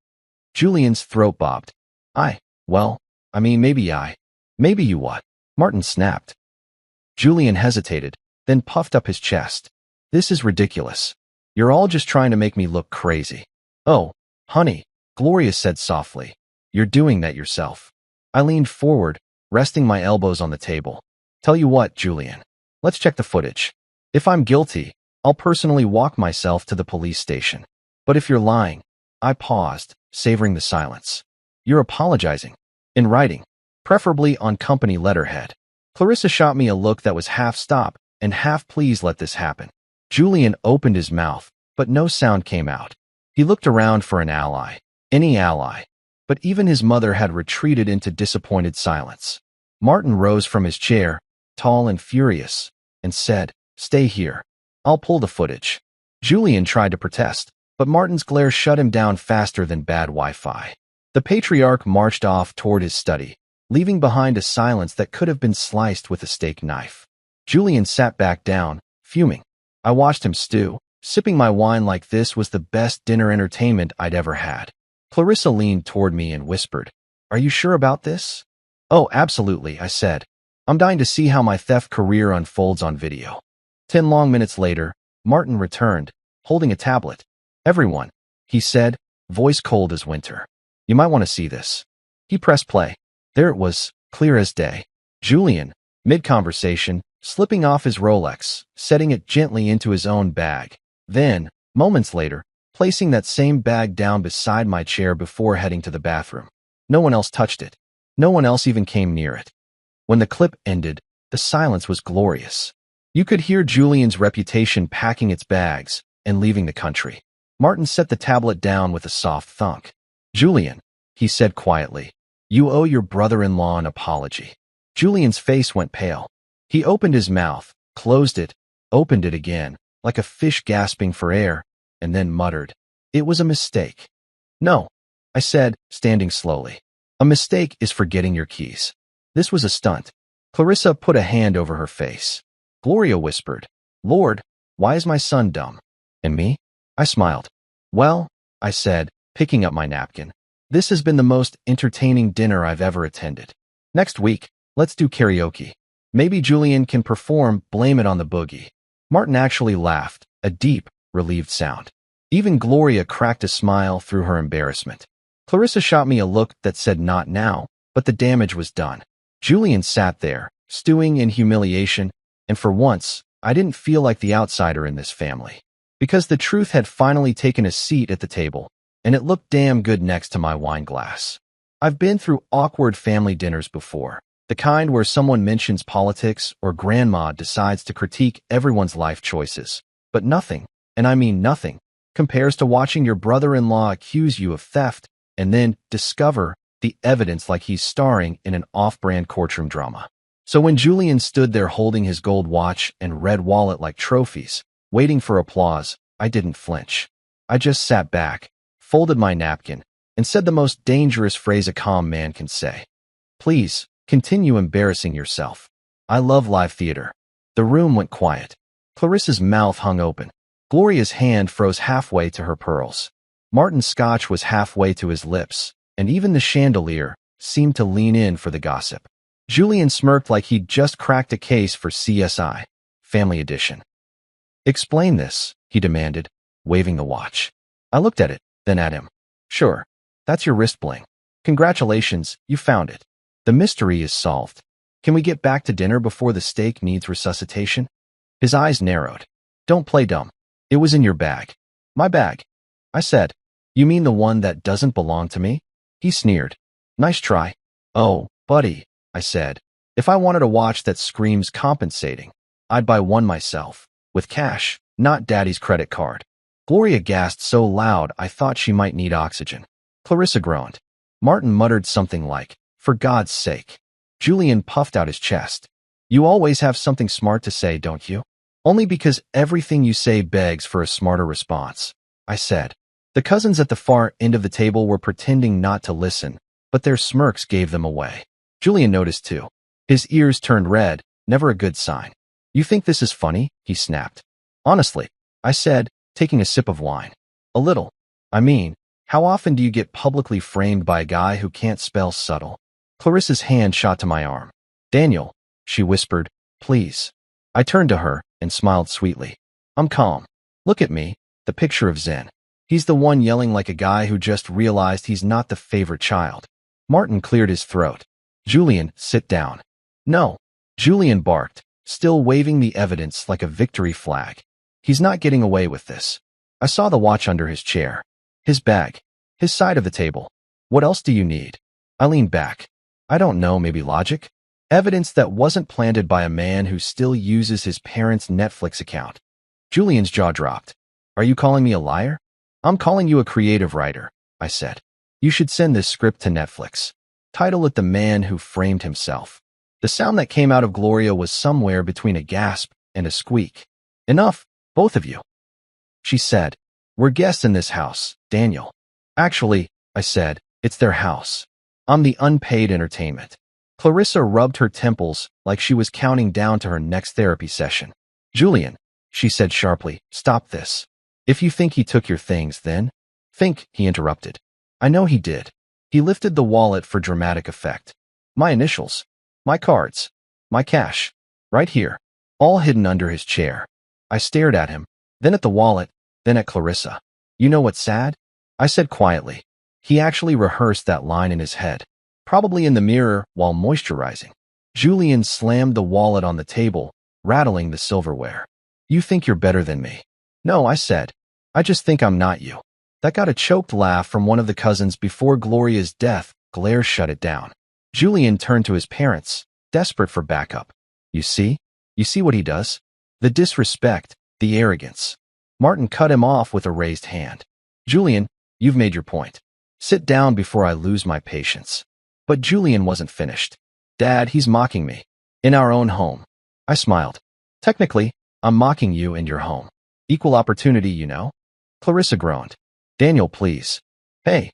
Julian's throat bobbed. Maybe you what? Martin snapped. Julian hesitated, then puffed up his chest. This is ridiculous. You're all just trying to make me look crazy. Oh, honey, Gloria said softly. You're doing that yourself. I leaned forward, resting my elbows on the table. Tell you what, Julian. Let's check the footage. If I'm guilty, I'll personally walk myself to the police station. But if you're lying, I paused, savoring the silence. You're apologizing. In writing. Preferably on company letterhead. Clarissa shot me a look that was half stop and half please let this happen. Julian opened his mouth, but no sound came out. He looked around for an ally. Any ally. But even his mother had retreated into disappointed silence. Martin rose from his chair, tall and furious, and said, Stay here. I'll pull the footage. Julian tried to protest, but Martin's glare shut him down faster than bad Wi-Fi. The patriarch marched off toward his study, leaving behind a silence that could have been sliced with a steak knife. Julian sat back down, fuming. I watched him stew, sipping my wine like this was the best dinner entertainment I'd ever had. Clarissa leaned toward me and whispered, Are you sure about this? Oh, absolutely, I said. I'm dying to see how my theft career unfolds on video. 10 long minutes later, Martin returned, holding a tablet. Everyone, he said, voice cold as winter. You might want to see this. He pressed play. There it was, clear as day. Julian, mid-conversation, slipping off his Rolex, setting it gently into his own bag. Then, moments later, placing that same bag down beside my chair before heading to the bathroom. No one else touched it. No one else even came near it. When the clip ended, the silence was glorious. You could hear Julian's reputation packing its bags and leaving the country. Martin set the tablet down with a soft thunk. Julian, he said quietly, you owe your brother-in-law an apology. Julian's face went pale. He opened his mouth, closed it, opened it again, like a fish gasping for air, and then muttered, "It was a mistake." "No," I said, standing slowly. "A mistake is forgetting your keys. This was a stunt." Clarissa put a hand over her face. Gloria whispered, "Lord, why is my son dumb?" "And me?" I smiled. "Well," I said, picking up my napkin, "this has been the most entertaining dinner I've ever attended. Next week, let's do karaoke. Maybe Julian can perform Blame It on the Boogie." Martin actually laughed, a deep, relieved sound. Even Gloria cracked a smile through her embarrassment. Clarissa shot me a look that said not now, but the damage was done. Julian sat there, stewing in humiliation, and for once, I didn't feel like the outsider in this family. Because the truth had finally taken a seat at the table, and it looked damn good next to my wine glass. I've been through awkward family dinners before, the kind where someone mentions politics or grandma decides to critique everyone's life choices. But nothing, and I mean nothing, compares to watching your brother-in-law accuse you of theft and then discover the evidence like he's starring in an off-brand courtroom drama. So when Julian stood there holding his gold watch and red wallet like trophies, waiting for applause, I didn't flinch. I just sat back, folded my napkin, and said the most dangerous phrase a calm man can say. "Please, continue embarrassing yourself. I love live theater." The room went quiet. Clarissa's mouth hung open. Gloria's hand froze halfway to her pearls. Martin's scotch was halfway to his lips, and even the chandelier seemed to lean in for the gossip. Julian smirked like he'd just cracked a case for CSI, Family Edition. "Explain this," he demanded, waving the watch. I looked at it, then at him. "Sure, that's your wrist bling. Congratulations, you found it. The mystery is solved. Can we get back to dinner before the steak needs resuscitation?" His eyes narrowed. "Don't play dumb. It was in your bag." "My bag?" I said. "You mean the one that doesn't belong to me?" He sneered. "Nice try." "Oh, buddy," I said. "If I wanted a watch that screams compensating, I'd buy one myself, with cash, not daddy's credit card." Gloria gasped so loud I thought she might need oxygen. Clarissa groaned. Martin muttered something like, "For God's sake." Julian puffed out his chest. "You always have something smart to say, don't you?" "Only because everything you say begs for a smarter response," I said. The cousins at the far end of the table were pretending not to listen, but their smirks gave them away. Julian noticed too. His ears turned red, never a good sign. "You think this is funny?" he snapped. "Honestly," I said, taking a sip of wine. "A little. I mean, how often do you get publicly framed by a guy who can't spell subtle?" Clarissa's hand shot to my arm. "Daniel," she whispered, "please." I turned to her and smiled sweetly. "I'm calm. Look at me, the picture of Zen. He's the one yelling like a guy who just realized he's not the favorite child." Martin cleared his throat. "Julian, sit down." "No." Julian barked, still waving the evidence like a victory flag. "He's not getting away with this." I saw the watch under his chair, his bag, his side of the table. "What else do you need?" I leaned back. "I don't know, maybe logic? Evidence that wasn't planted by a man who still uses his parents' Netflix account." Julian's jaw dropped. "Are you calling me a liar?" "I'm calling you a creative writer," I said. "You should send this script to Netflix. Title it The Man Who Framed Himself." The sound that came out of Gloria was somewhere between a gasp and a squeak. "Enough, both of you," she said. "We're guests in this house, Daniel." "Actually," I said, "it's their house. I'm the unpaid entertainment." Clarissa rubbed her temples like she was counting down to her next therapy session. "Julian," she said sharply, "stop this. If you think he took your things, then—" "Think," he interrupted. "I know he did." He lifted the wallet for dramatic effect. "My initials, my cards, my cash, right here, all hidden under his chair." I stared at him, then at the wallet, then at Clarissa. "You know what's sad?" I said quietly. He actually rehearsed that line in his head, probably in the mirror while moisturizing. Julian slammed the wallet on the table, rattling the silverware. "You think you're better than me." "No," I said. "I just think I'm not you." That got a choked laugh from one of the cousins before Gloria's death glare shut it down. Julian turned to his parents, desperate for backup. You see what he does? The disrespect, the arrogance." Martin cut him off with a raised hand. "Julian, you've made your point. Sit down before I lose my patience." But Julian wasn't finished. "Dad, he's mocking me. In our own home." I smiled. "Technically, I'm mocking you and your home. Equal opportunity, you know? Clarissa groaned. Daniel, please. Hey,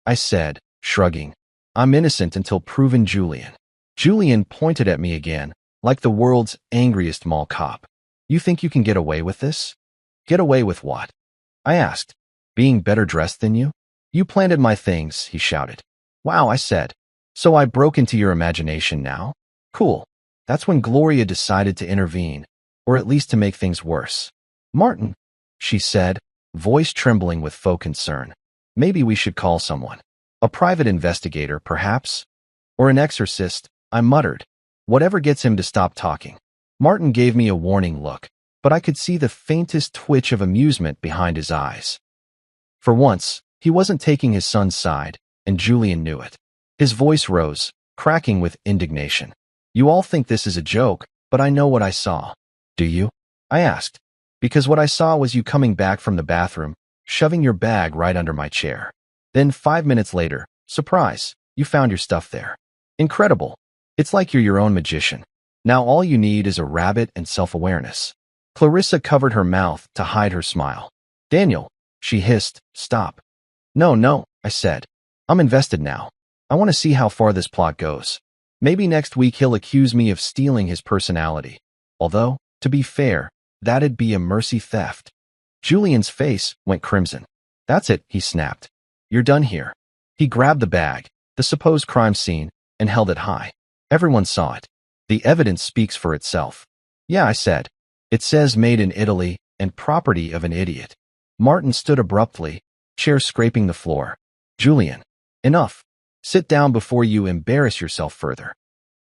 I said, shrugging. I'm innocent until proven Julian. Julian pointed at me again, like the world's angriest mall cop. You think you can get away with this? Get away with what? I asked. Being better dressed than you? You planted my things, he shouted. Wow, I said. So I broke into your imagination now? Cool. That's when Gloria decided to intervene, or at least to make things worse. Martin, she said, voice trembling with faux concern. Maybe we should call someone. A private investigator, perhaps? Or an exorcist, I muttered. Whatever gets him to stop talking. Martin gave me a warning look, but I could see the faintest twitch of amusement behind his eyes. For once, he wasn't taking his son's side, and Julian knew it. His voice rose, cracking with indignation. You all think this is a joke, but I know what I saw. Do you? I asked. Because what I saw was you coming back from the bathroom, shoving your bag right under my chair. Then 5 minutes later, surprise, you found your stuff there. Incredible. It's like you're your own magician. Now all you need is a rabbit and self-awareness. Clarissa covered her mouth to hide her smile. Daniel, she hissed, stop. No, I said. I'm invested now. I want to see how far this plot goes. Maybe next week he'll accuse me of stealing his personality. Although, to be fair, that'd be a mercy theft. Julian's face went crimson. That's it, he snapped. You're done here. He grabbed the bag, the supposed crime scene, and held it high. Everyone saw it. The evidence speaks for itself. Yeah, I said. It says made in Italy and property of an idiot. Martin stood abruptly, chair scraping the floor. Julian, enough. Sit down before you embarrass yourself further.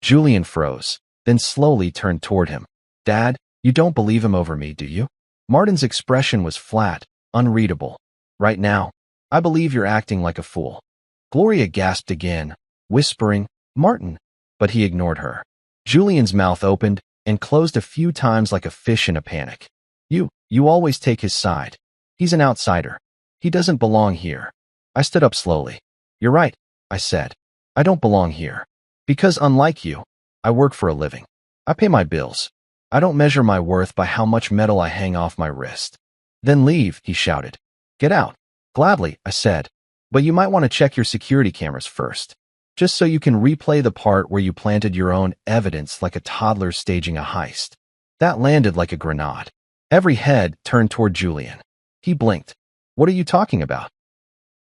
Julian froze, then slowly turned toward him. Dad, you don't believe him over me, do you? Martin's expression was flat, unreadable. Right now, I believe you're acting like a fool. Gloria gasped again, whispering, Martin, but he ignored her. Julian's mouth opened and closed a few times like a fish in a panic. You always take his side. He's an outsider. He doesn't belong here. I stood up slowly. You're right, I said. I don't belong here. Because unlike you, I work for a living. I pay my bills. I don't measure my worth by how much metal I hang off my wrist. Then leave, he shouted. Get out. Gladly, I said. But you might want to check your security cameras first. Just so you can replay the part where you planted your own evidence like a toddler staging a heist. That landed like a grenade. Every head turned toward Julian. He blinked. What are you talking about?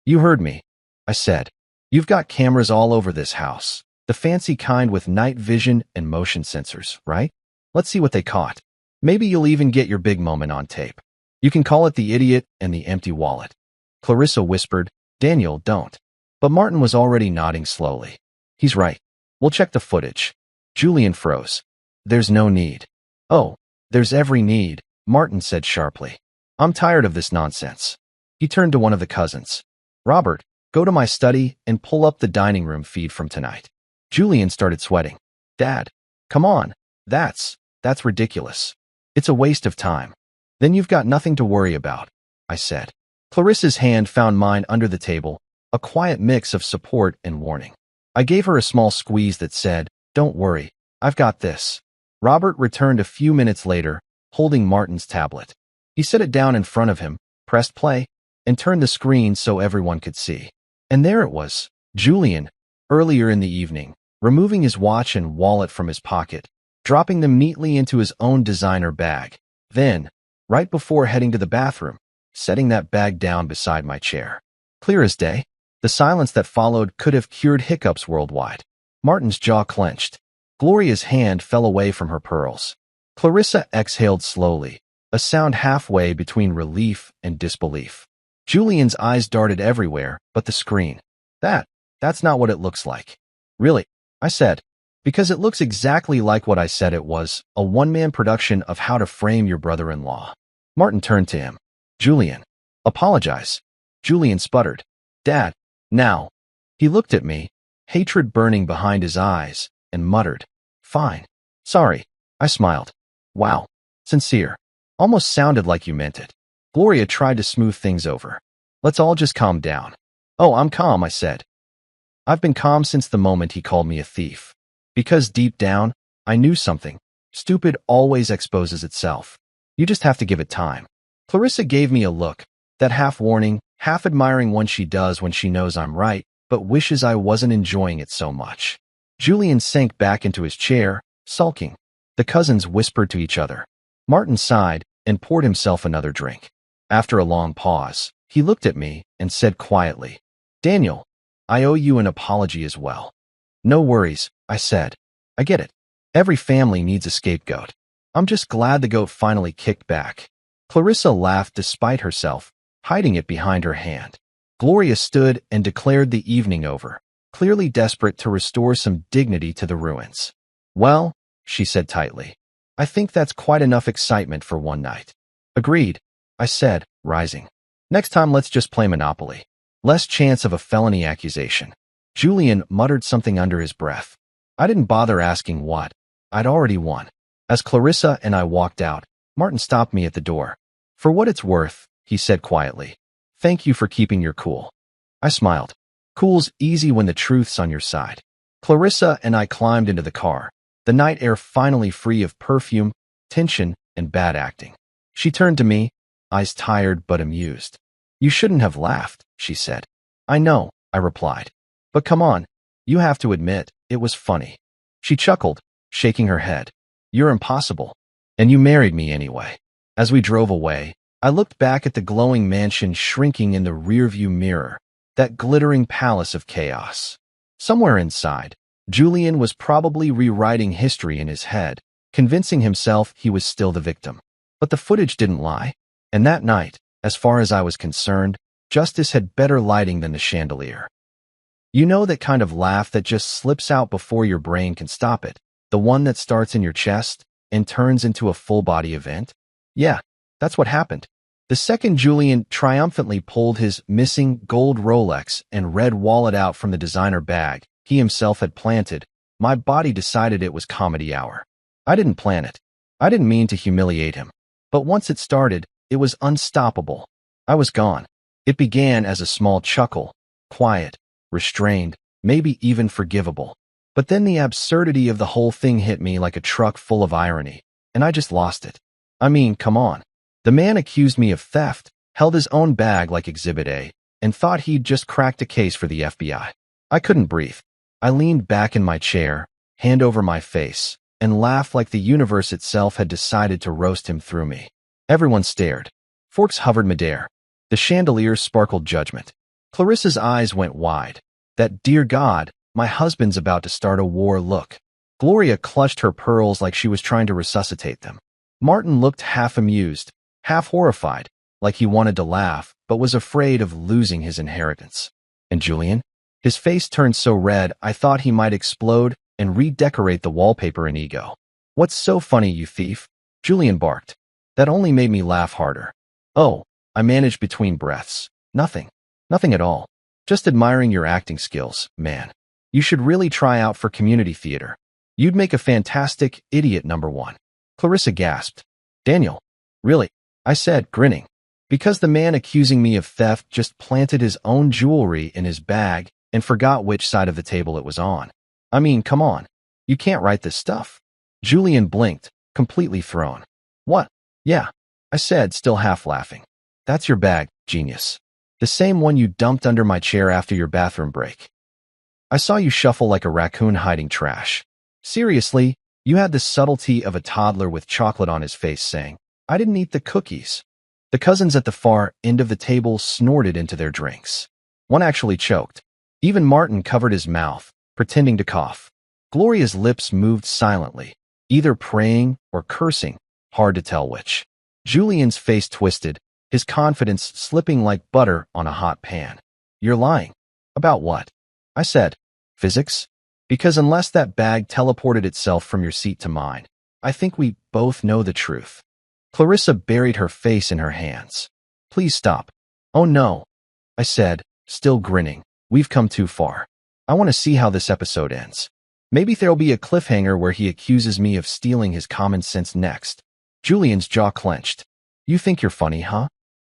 You heard me, I said. You've got cameras all over this house. The fancy kind with night vision and motion sensors, right? Let's see what they caught. Maybe you'll even get your big moment on tape. You can call it the idiot and the empty wallet. Clarissa whispered, Daniel, don't. But Martin was already nodding slowly. He's right. We'll check the footage. Julian froze. There's no need. Oh, there's every need, Martin said sharply. I'm tired of this nonsense. He turned to one of the cousins. Robert, go to my study and pull up the dining room feed from tonight. Julian started sweating. Dad, come on. That's ridiculous. It's a waste of time. Then you've got nothing to worry about, I said. Clarissa's hand found mine under the table, a quiet mix of support and warning. I gave her a small squeeze that said, don't worry, I've got this. Robert returned a few minutes later, holding Martin's tablet. He set it down in front of him, pressed play, and turned the screen so everyone could see. And there it was, Julian, earlier in the evening, removing his watch and wallet from his pocket, dropping them neatly into his own designer bag. Then, right before heading to the bathroom, setting that bag down beside my chair. Clear as day, the silence that followed could have cured hiccups worldwide. Martin's jaw clenched. Gloria's hand fell away from her pearls. Clarissa exhaled slowly, a sound halfway between relief and disbelief. Julian's eyes darted everywhere but the screen. That's not what it looks like. Really, I said. Because it looks exactly like what I said it was, a one-man production of How to Frame Your Brother-in-Law. Martin turned to him. Julian, apologize. Julian sputtered. Dad, now. He looked at me, hatred burning behind his eyes, and muttered. Fine. Sorry. I smiled. Wow. Sincere. Almost sounded like you meant it. Gloria tried to smooth things over. Let's all just calm down. Oh, I'm calm, I said. I've been calm since the moment he called me a thief. Because deep down, I knew something. Stupid always exposes itself. You just have to give it time. Clarissa gave me a look, that half warning, half admiring one she does when she knows I'm right, but wishes I wasn't enjoying it so much. Julian sank back into his chair, sulking. The cousins whispered to each other. Martin sighed and poured himself another drink. After a long pause, he looked at me and said quietly, "Daniel, I owe you an apology as well." "No worries," I said. "I get it. Every family needs a scapegoat. I'm just glad the goat finally kicked back." Clarissa laughed despite herself, hiding it behind her hand. Gloria stood and declared the evening over, clearly desperate to restore some dignity to the ruins. "Well," she said tightly, "I think that's quite enough excitement for one night." "Agreed," I said, rising. "Next time let's just play Monopoly. Less chance of a felony accusation." Julian muttered something under his breath. I didn't bother asking what. I'd already won. As Clarissa and I walked out, Martin stopped me at the door. "For what it's worth," he said quietly, "thank you for keeping your cool." I smiled. Cool's easy when the truth's on your side. Clarissa and I climbed into the car, the night air finally free of perfume, tension, and bad acting. She turned to me, eyes tired but amused. "You shouldn't have laughed," she said. "I know," I replied. "But come on, you have to admit, it was funny." She chuckled, shaking her head. "You're impossible. And you married me anyway." As we drove away, I looked back at the glowing mansion shrinking in the rearview mirror, that glittering palace of chaos. Somewhere inside, Julian was probably rewriting history in his head, convincing himself he was still the victim. But the footage didn't lie. And that night, as far as I was concerned, justice had better lighting than the chandelier. You know that kind of laugh that just slips out before your brain can stop it, the one that starts in your chest and turns into a full-body event? Yeah, that's what happened. The second Julian triumphantly pulled his missing gold Rolex and red wallet out from the designer bag he himself had planted, my body decided it was comedy hour. I didn't plan it. I didn't mean to humiliate him. But once it started, it was unstoppable. I was gone. It began as a small chuckle, quiet, restrained, maybe even forgivable. But then the absurdity of the whole thing hit me like a truck full of irony, and I just lost it. I mean, come on. The man accused me of theft, held his own bag like Exhibit A, and thought he'd just cracked a case for the FBI. I couldn't breathe. I leaned back in my chair, hand over my face, and laughed like the universe itself had decided to roast him through me. Everyone stared. Forks hovered midair. The chandeliers sparkled judgment. Clarissa's eyes went wide. That "dear God, my husband's about to start a war" look. Gloria clutched her pearls like she was trying to resuscitate them. Martin looked half amused, half horrified, like he wanted to laugh, but was afraid of losing his inheritance. And Julian? His face turned so red I thought he might explode and redecorate the wallpaper in ego. "What's so funny, you thief?" Julian barked. That only made me laugh harder. "Oh," I managed between breaths. "Nothing. Nothing at all. Just admiring your acting skills, man. You should really try out for community theater. You'd make a fantastic idiot number one." Clarissa gasped. "Daniel, really?" I said, grinning. Because the man accusing me of theft just planted his own jewelry in his bag and forgot which side of the table it was on. I mean, come on. You can't write this stuff. Julian blinked, completely thrown. "What?" "Yeah," I said, still half laughing. "That's your bag, genius. The same one you dumped under my chair after your bathroom break. I saw you shuffle like a raccoon hiding trash. Seriously, you had the subtlety of a toddler with chocolate on his face saying, 'I didn't eat the cookies.'" The cousins at the far end of the table snorted into their drinks. One actually choked. Even Martin covered his mouth, pretending to cough. Gloria's lips moved silently, either praying or cursing, hard to tell which. Julian's face twisted, his confidence slipping like butter on a hot pan. "You're lying." "About what?" I said. "Physics? Because unless that bag teleported itself from your seat to mine, I think we both know the truth." Clarissa buried her face in her hands. "Please stop." "Oh no," I said, still grinning. "We've come too far. I want to see how this episode ends. Maybe there'll be a cliffhanger where he accuses me of stealing his common sense next." Julian's jaw clenched. "You think you're funny, huh?"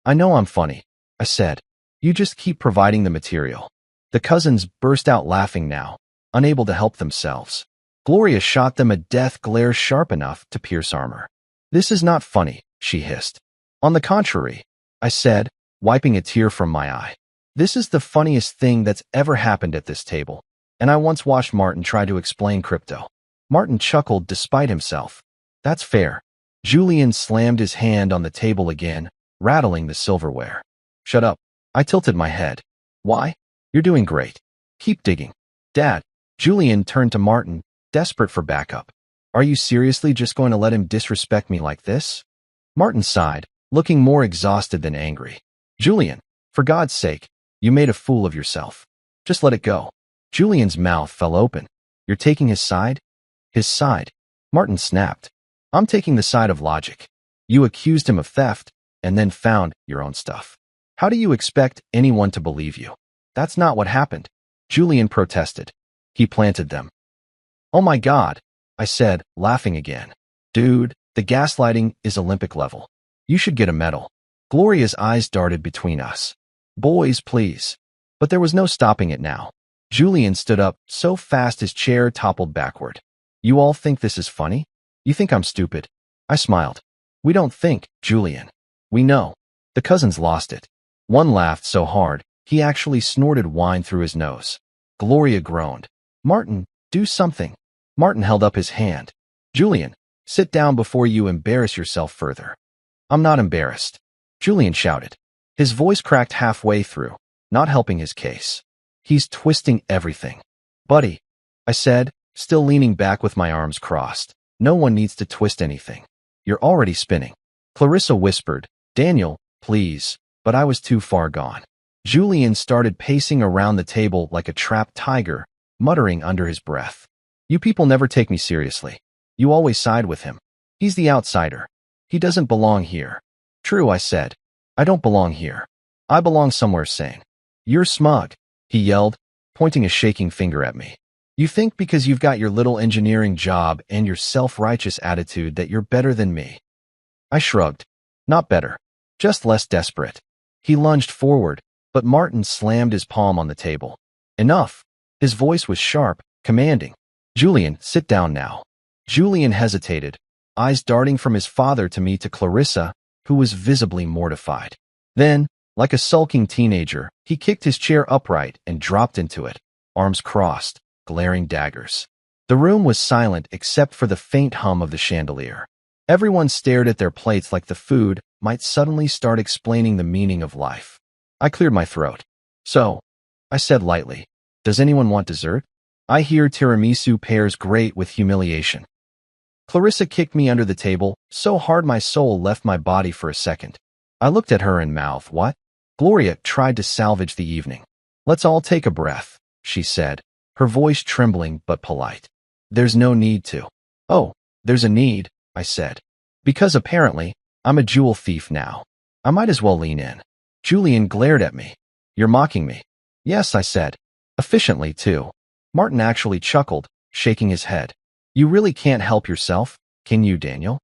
"I know I'm funny," I said. "You just keep providing the material." The cousins burst out laughing now, unable to help themselves. Gloria shot them a death glare sharp enough to pierce armor. "This is not funny," she hissed. On the contrary, I said, wiping a tear from my eye. This is the funniest thing that's ever happened at this table. And I once watched Martin try to explain crypto. Martin chuckled despite himself. That's fair. Julian slammed his hand on the table again, rattling the silverware. Shut up. I tilted my head. Why? You're doing great. Keep digging. Dad. Julian turned to Martin, desperate for backup. Are you seriously just going to let him disrespect me like this? Martin sighed, looking more exhausted than angry. Julian, for God's sake, you made a fool of yourself. Just let it go. Julian's mouth fell open. You're taking his side? His side. Martin snapped. I'm taking the side of logic. You accused him of theft, and then found your own stuff. How do you expect anyone to believe you? That's not what happened. Julian protested. He planted them. Oh my God, I said, laughing again. Dude, the gaslighting is Olympic level. You should get a medal. Gloria's eyes darted between us. Boys, please. But there was no stopping it now. Julian stood up so fast his chair toppled backward. You all think this is funny? You think I'm stupid? I smiled. We don't think, Julian. We know. The cousins lost it. One laughed so hard, he actually snorted wine through his nose. Gloria groaned. Martin, do something. Martin held up his hand. Julian, sit down before you embarrass yourself further. I'm not embarrassed. Julian shouted. His voice cracked halfway through, not helping his case. He's twisting everything. Buddy, I said, still leaning back with my arms crossed. No one needs to twist anything. You're already spinning. Clarissa whispered, Daniel, please, but I was too far gone. Julian started pacing around the table like a trapped tiger, muttering under his breath. You people never take me seriously. You always side with him. He's the outsider. He doesn't belong here. True, I said. I don't belong here. I belong somewhere sane. You're smug, he yelled, pointing a shaking finger at me. You think because you've got your little engineering job and your self-righteous attitude that you're better than me. I shrugged. Not better. Just less desperate. He lunged forward, but Martin slammed his palm on the table. Enough. His voice was sharp, commanding. Julian, sit down now. Julian hesitated, eyes darting from his father to me to Clarissa, who was visibly mortified. Then, like a sulking teenager, he kicked his chair upright and dropped into it, arms crossed, glaring daggers. The room was silent except for the faint hum of the chandelier. Everyone stared at their plates like the food might suddenly start explaining the meaning of life. I cleared my throat. So, I said lightly, does anyone want dessert? I hear tiramisu pairs great with humiliation. Clarissa kicked me under the table, so hard my soul left my body for a second. I looked at her and mouthed, what? Gloria tried to salvage the evening. Let's all take a breath, she said, her voice trembling but polite. There's no need to. Oh, there's a need, I said. Because apparently, I'm a jewel thief now. I might as well lean in. Julian glared at me. You're mocking me. Yes, I said. Efficiently, too. Martin actually chuckled, shaking his head. You really can't help yourself, can you, Daniel?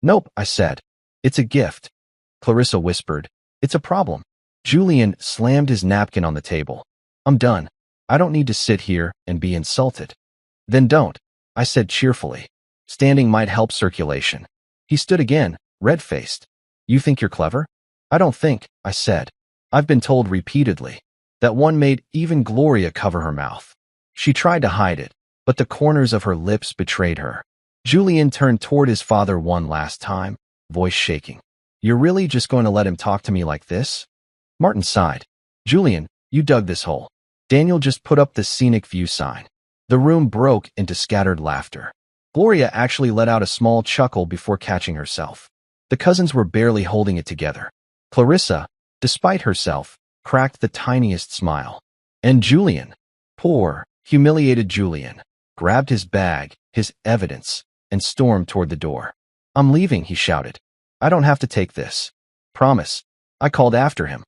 Nope, I said. It's a gift. Clarissa whispered. It's a problem. Julian slammed his napkin on the table. I'm done. I don't need to sit here and be insulted. Then don't, I said cheerfully. Standing might help circulation. He stood again, red-faced. You think you're clever? I don't think, I said. I've been told repeatedly. That one made even Gloria cover her mouth. She tried to hide it, but the corners of her lips betrayed her. Julian turned toward his father one last time, voice shaking. You're really just going to let him talk to me like this? Martin sighed. Julian, you dug this hole. Daniel just put up the scenic view sign. The room broke into scattered laughter. Gloria actually let out a small chuckle before catching herself. The cousins were barely holding it together. Clarissa, despite herself, cracked the tiniest smile. And Julian, poor, humiliated Julian, grabbed his bag, his evidence, and stormed toward the door. I'm leaving, he shouted. I don't have to take this. Promise. I called after him.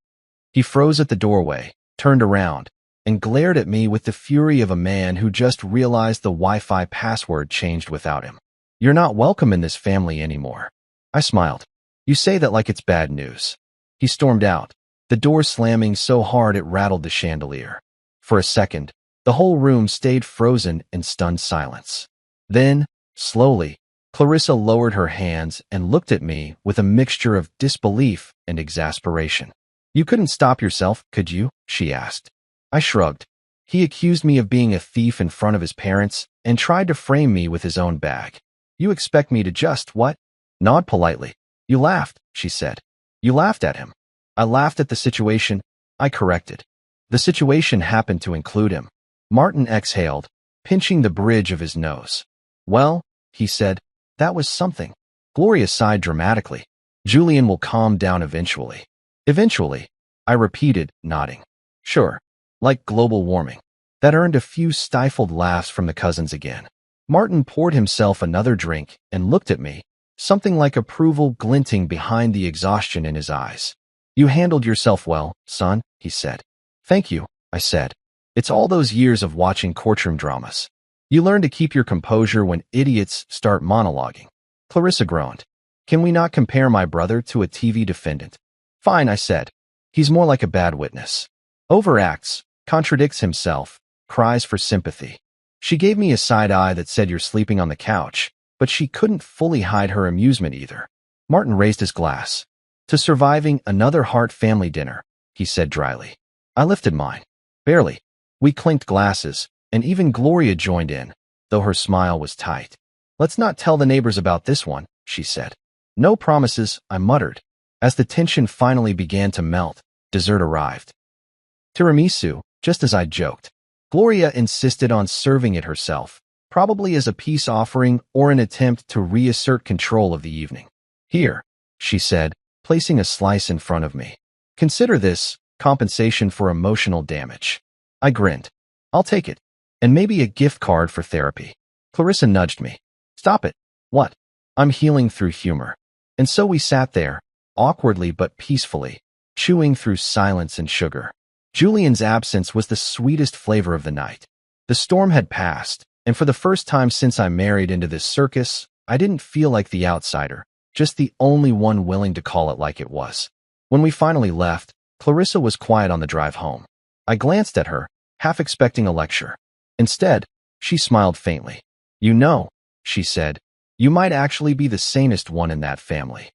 He froze at the doorway, turned around, and glared at me with the fury of a man who just realized the Wi-Fi password changed without him. You're not welcome in this family anymore. I smiled. You say that like it's bad news. He stormed out, the door slamming so hard it rattled the chandelier. For a second, the whole room stayed frozen in stunned silence. Then, slowly, Clarissa lowered her hands and looked at me with a mixture of disbelief and exasperation. You couldn't stop yourself, could you? She asked. I shrugged. He accused me of being a thief in front of his parents and tried to frame me with his own bag. You expect me to just, what? Nod politely. You laughed, she said. You laughed at him. I laughed at the situation, I corrected. The situation happened to include him. Martin exhaled, pinching the bridge of his nose. Well, he said, that was something. Gloria sighed dramatically. Julian will calm down eventually. Eventually, I repeated, nodding. Sure, like global warming. That earned a few stifled laughs from the cousins again. Martin poured himself another drink and looked at me, something like approval glinting behind the exhaustion in his eyes. You handled yourself well, son, he said. Thank you, I said. It's all those years of watching courtroom dramas. You learn to keep your composure when idiots start monologuing. Clarissa groaned. Can we not compare my brother to a TV defendant? Fine, I said. He's more like a bad witness. Overacts, contradicts himself, cries for sympathy. She gave me a side eye that said you're sleeping on the couch, but she couldn't fully hide her amusement either. Martin raised his glass. To surviving another Hart family dinner, he said dryly. I lifted mine. Barely. We clinked glasses, and even Gloria joined in, though her smile was tight. Let's not tell the neighbors about this one, she said. No promises, I muttered. As the tension finally began to melt, dessert arrived. Tiramisu, just as I'd joked. Gloria insisted on serving it herself, probably as a peace offering or an attempt to reassert control of the evening. Here, she said, placing a slice in front of me. Consider this compensation for emotional damage. I grinned. I'll take it. And maybe a gift card for therapy. Clarissa nudged me. Stop it. What? I'm healing through humor. And so we sat there, awkwardly but peacefully, chewing through silence and sugar. Julian's absence was the sweetest flavor of the night. The storm had passed, and for the first time since I married into this circus, I didn't feel like the outsider, just the only one willing to call it like it was. When we finally left, Clarissa was quiet on the drive home. I glanced at her, half expecting a lecture. Instead, she smiled faintly. You know, she said, you might actually be the sanest one in that family.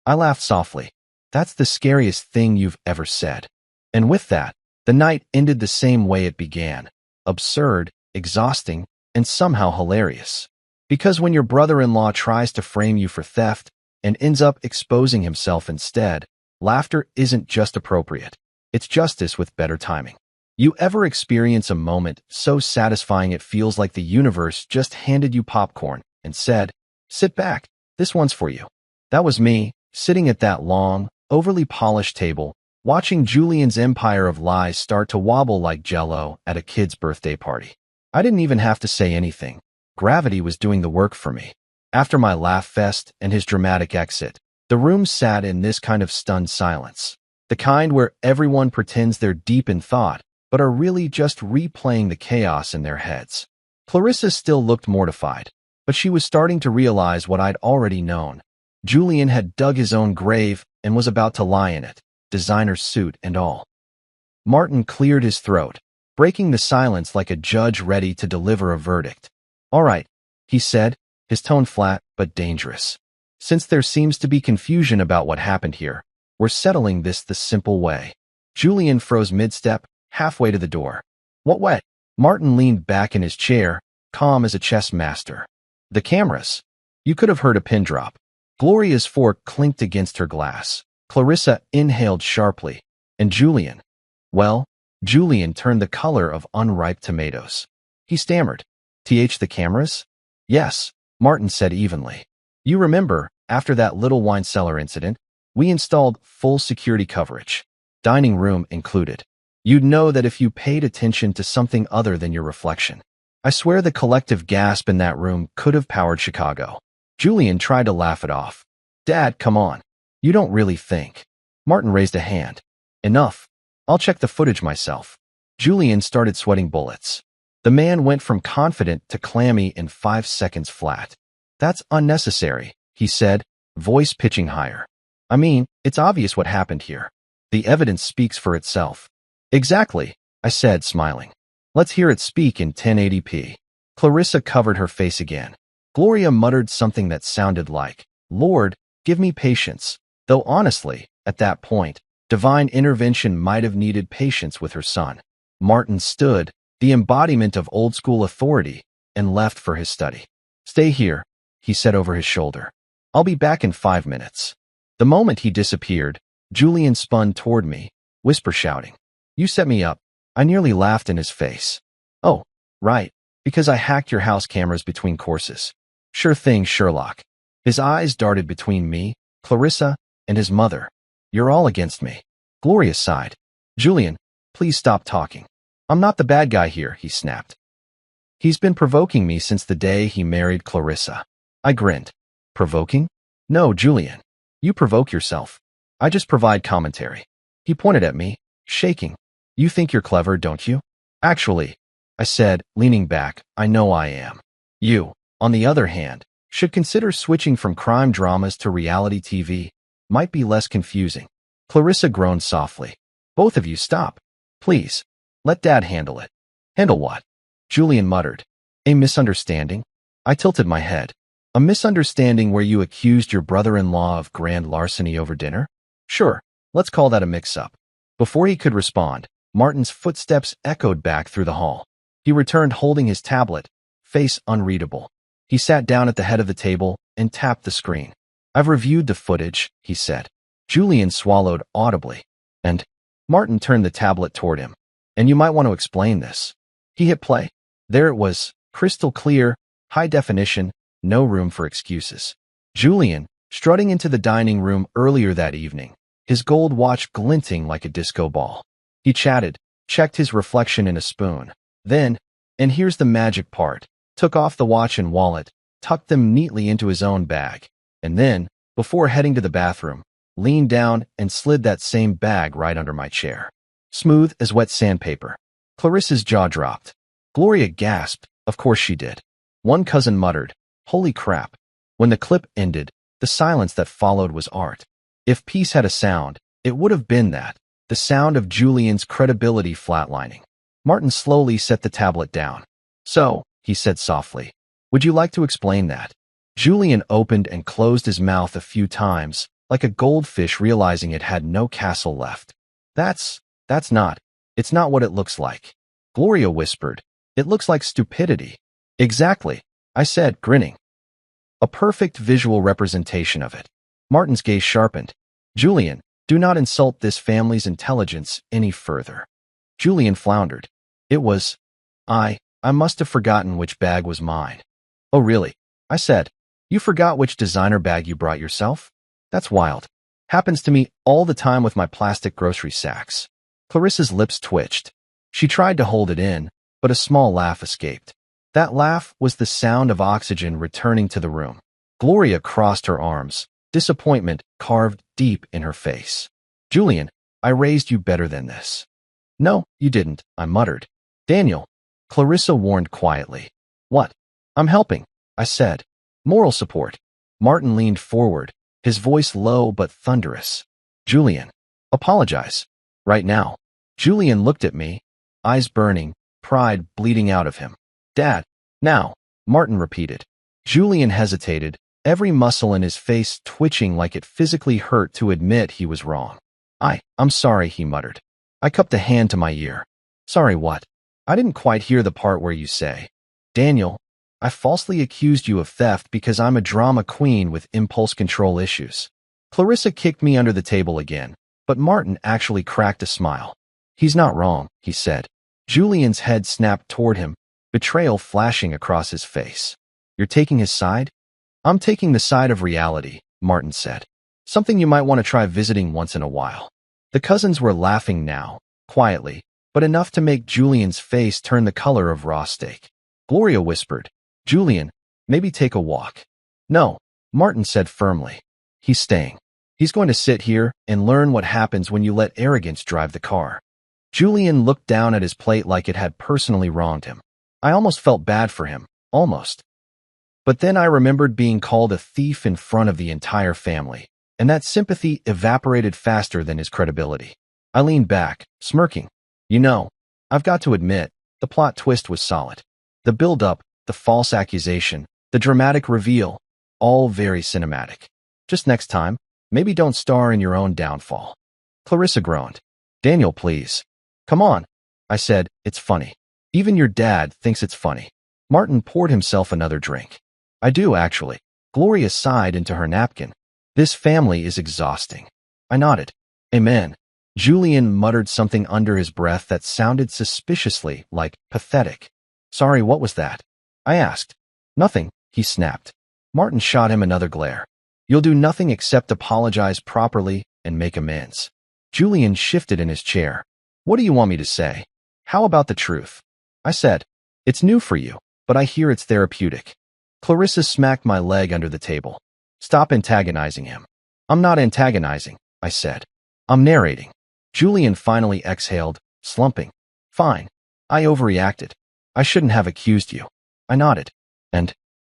I laughed softly. That's the scariest thing you've ever said. And with that, the night ended the same way it began. Absurd, exhausting, and somehow hilarious. Because when your brother-in-law tries to frame you for theft and ends up exposing himself instead, laughter isn't just appropriate. It's justice with better timing. You ever experience a moment so satisfying it feels like the universe just handed you popcorn and said, sit back, this one's for you? That was me, sitting at that long, overly polished table, watching Julian's empire of lies start to wobble like Jell-O at a kid's birthday party. I didn't even have to say anything. Gravity was doing the work for me. After my laugh fest and his dramatic exit, the room sat in this kind of stunned silence. The kind where everyone pretends they're deep in thought, but are really just replaying the chaos in their heads. Clarissa still looked mortified, but she was starting to realize what I'd already known. Julian had dug his own grave and was about to lie in it, designer suit and all. Martin cleared his throat, breaking the silence like a judge ready to deliver a verdict. All right, he said, his tone flat but dangerous. Since there seems to be confusion about what happened here, we're settling this the simple way. Julian froze mid-step, halfway to the door. What wet? Martin leaned back in his chair, calm as a chess master. The cameras. You could have heard a pin drop. Gloria's fork clinked against her glass. Clarissa inhaled sharply. And Julian? Well, Julian turned the color of unripe tomatoes. He stammered. The cameras? Yes, Martin said evenly. You remember, after that little wine cellar incident, we installed full security coverage, dining room included. You'd know that if you paid attention to something other than your reflection. I swear the collective gasp in that room could have powered Chicago. Julian tried to laugh it off. Dad, come on. You don't really think. Martin raised a hand. Enough. I'll check the footage myself. Julian started sweating bullets. The man went from confident to clammy in 5 seconds flat. That's unnecessary, he said, voice pitching higher. I mean, it's obvious what happened here. The evidence speaks for itself. Exactly, I said, smiling. Let's hear it speak in 1080p. Clarissa covered her face again. Gloria muttered something that sounded like, "Lord, give me patience," though honestly, at that point, divine intervention might have needed patience with her son. Martin stood, the embodiment of old-school authority, and left for his study. "Stay here," he said over his shoulder. "I'll be back in 5 minutes." The moment he disappeared, Julian spun toward me, whisper shouting, "You set me up." I nearly laughed in his face. "Oh, right, because I hacked your house cameras between courses." "Sure thing, Sherlock." His eyes darted between me, Clarissa, and his mother. "You're all against me." Gloria sighed. "Julian, please stop talking. I'm not the bad guy here," he snapped. "He's been provoking me since the day he married Clarissa." I grinned. "Provoking? No, Julian. You provoke yourself. I just provide commentary." He pointed at me, shaking. "You think you're clever, don't you?" "Actually," I said, leaning back, "I know I am. You, on the other hand, should consider switching from crime dramas to reality TV. Might be less confusing." Clarissa groaned softly. "Both of you stop. Please. Let Dad handle it." "Handle what?" Julian muttered. "A misunderstanding?" I tilted my head. "A misunderstanding where you accused your brother-in-law of grand larceny over dinner? Sure, let's call that a mix-up." Before he could respond, Martin's footsteps echoed back through the hall. He returned holding his tablet, face unreadable. He sat down at the head of the table and tapped the screen. "I've reviewed the footage," he said. Julian swallowed audibly. "And?" Martin turned the tablet toward him. "And you might want to explain this." He hit play. There it was, crystal clear, high definition, no room for excuses. Julian, strutting into the dining room earlier that evening, his gold watch glinting like a disco ball. He chatted, checked his reflection in a spoon. Then, and here's the magic part, took off the watch and wallet, tucked them neatly into his own bag, and then, before heading to the bathroom, leaned down and slid that same bag right under my chair. Smooth as wet sandpaper. Clarissa's jaw dropped. Gloria gasped. Of course she did. One cousin muttered, "Holy crap." When the clip ended, the silence that followed was art. If peace had a sound, it would have been that, the sound of Julian's credibility flatlining. Martin slowly set the tablet down. "So," he said softly, "would you like to explain that?" Julian opened and closed his mouth a few times, like a goldfish realizing it had no castle left. It's not what it looks like." Gloria whispered, "It looks like stupidity." "Exactly," I said, grinning. "A perfect visual representation of it." Martin's gaze sharpened. "Julian, do not insult this family's intelligence any further." Julian floundered. "It was... I must have forgotten which bag was mine." "Oh, really?" I said. "You forgot which designer bag you brought yourself? That's wild. Happens to me all the time with my plastic grocery sacks." Clarissa's lips twitched. She tried to hold it in, but a small laugh escaped. That laugh was the sound of oxygen returning to the room. Gloria crossed her arms, disappointment carved deep in her face. "Julian, I raised you better than this." "No, you didn't," I muttered. "Daniel," Clarissa warned quietly. "What?" "I'm helping," I said. "Moral support." Martin leaned forward, his voice low but thunderous. "Julian, apologize. Right now." Julian looked at me, eyes burning, pride bleeding out of him. "Dad, now," Martin repeated. Julian hesitated, every muscle in his face twitching like it physically hurt to admit he was wrong. I'm sorry," he muttered. I cupped a hand to my ear. "Sorry what?" "I didn't quite hear the part where you say, 'Daniel, I falsely accused you of theft because I'm a drama queen with impulse control issues.'" Clarissa kicked me under the table again, but Martin actually cracked a smile. "He's not wrong," he said. Julian's head snapped toward him, betrayal flashing across his face. "You're taking his side?" "I'm taking the side of reality," Martin said. "Something you might want to try visiting once in a while." The cousins were laughing now, quietly, but enough to make Julian's face turn the color of raw steak. Gloria whispered, "Julian, maybe take a walk." "No," Martin said firmly. "He's staying. He's going to sit here and learn what happens when you let arrogance drive the car." Julian looked down at his plate like it had personally wronged him. I almost felt bad for him, almost. But then I remembered being called a thief in front of the entire family, and that sympathy evaporated faster than his credibility. I leaned back, smirking. "You know, I've got to admit, the plot twist was solid. The build-up, the false accusation, The dramatic reveal, all very cinematic. Just next time, maybe don't star in your own downfall. Clarissa groaned. Daniel, please. Come on. I said, it's funny. Even your dad thinks it's funny. Martin poured himself another drink. I do, actually. Gloria sighed into her napkin. This family is exhausting. I nodded. Amen. Julian muttered something under his breath that sounded suspiciously like pathetic. Sorry, what was that? I asked. Nothing, he snapped. Martin shot him another glare. You'll do nothing except apologize properly and make amends. Julian shifted in his chair. What do you want me to say? How about the truth? I said. It's new for you, but I hear it's therapeutic. Clarissa smacked my leg under the table. Stop antagonizing him. I'm not antagonizing, I said. I'm narrating. Julian finally exhaled, slumping. Fine. I overreacted. I shouldn't have accused you. I nodded.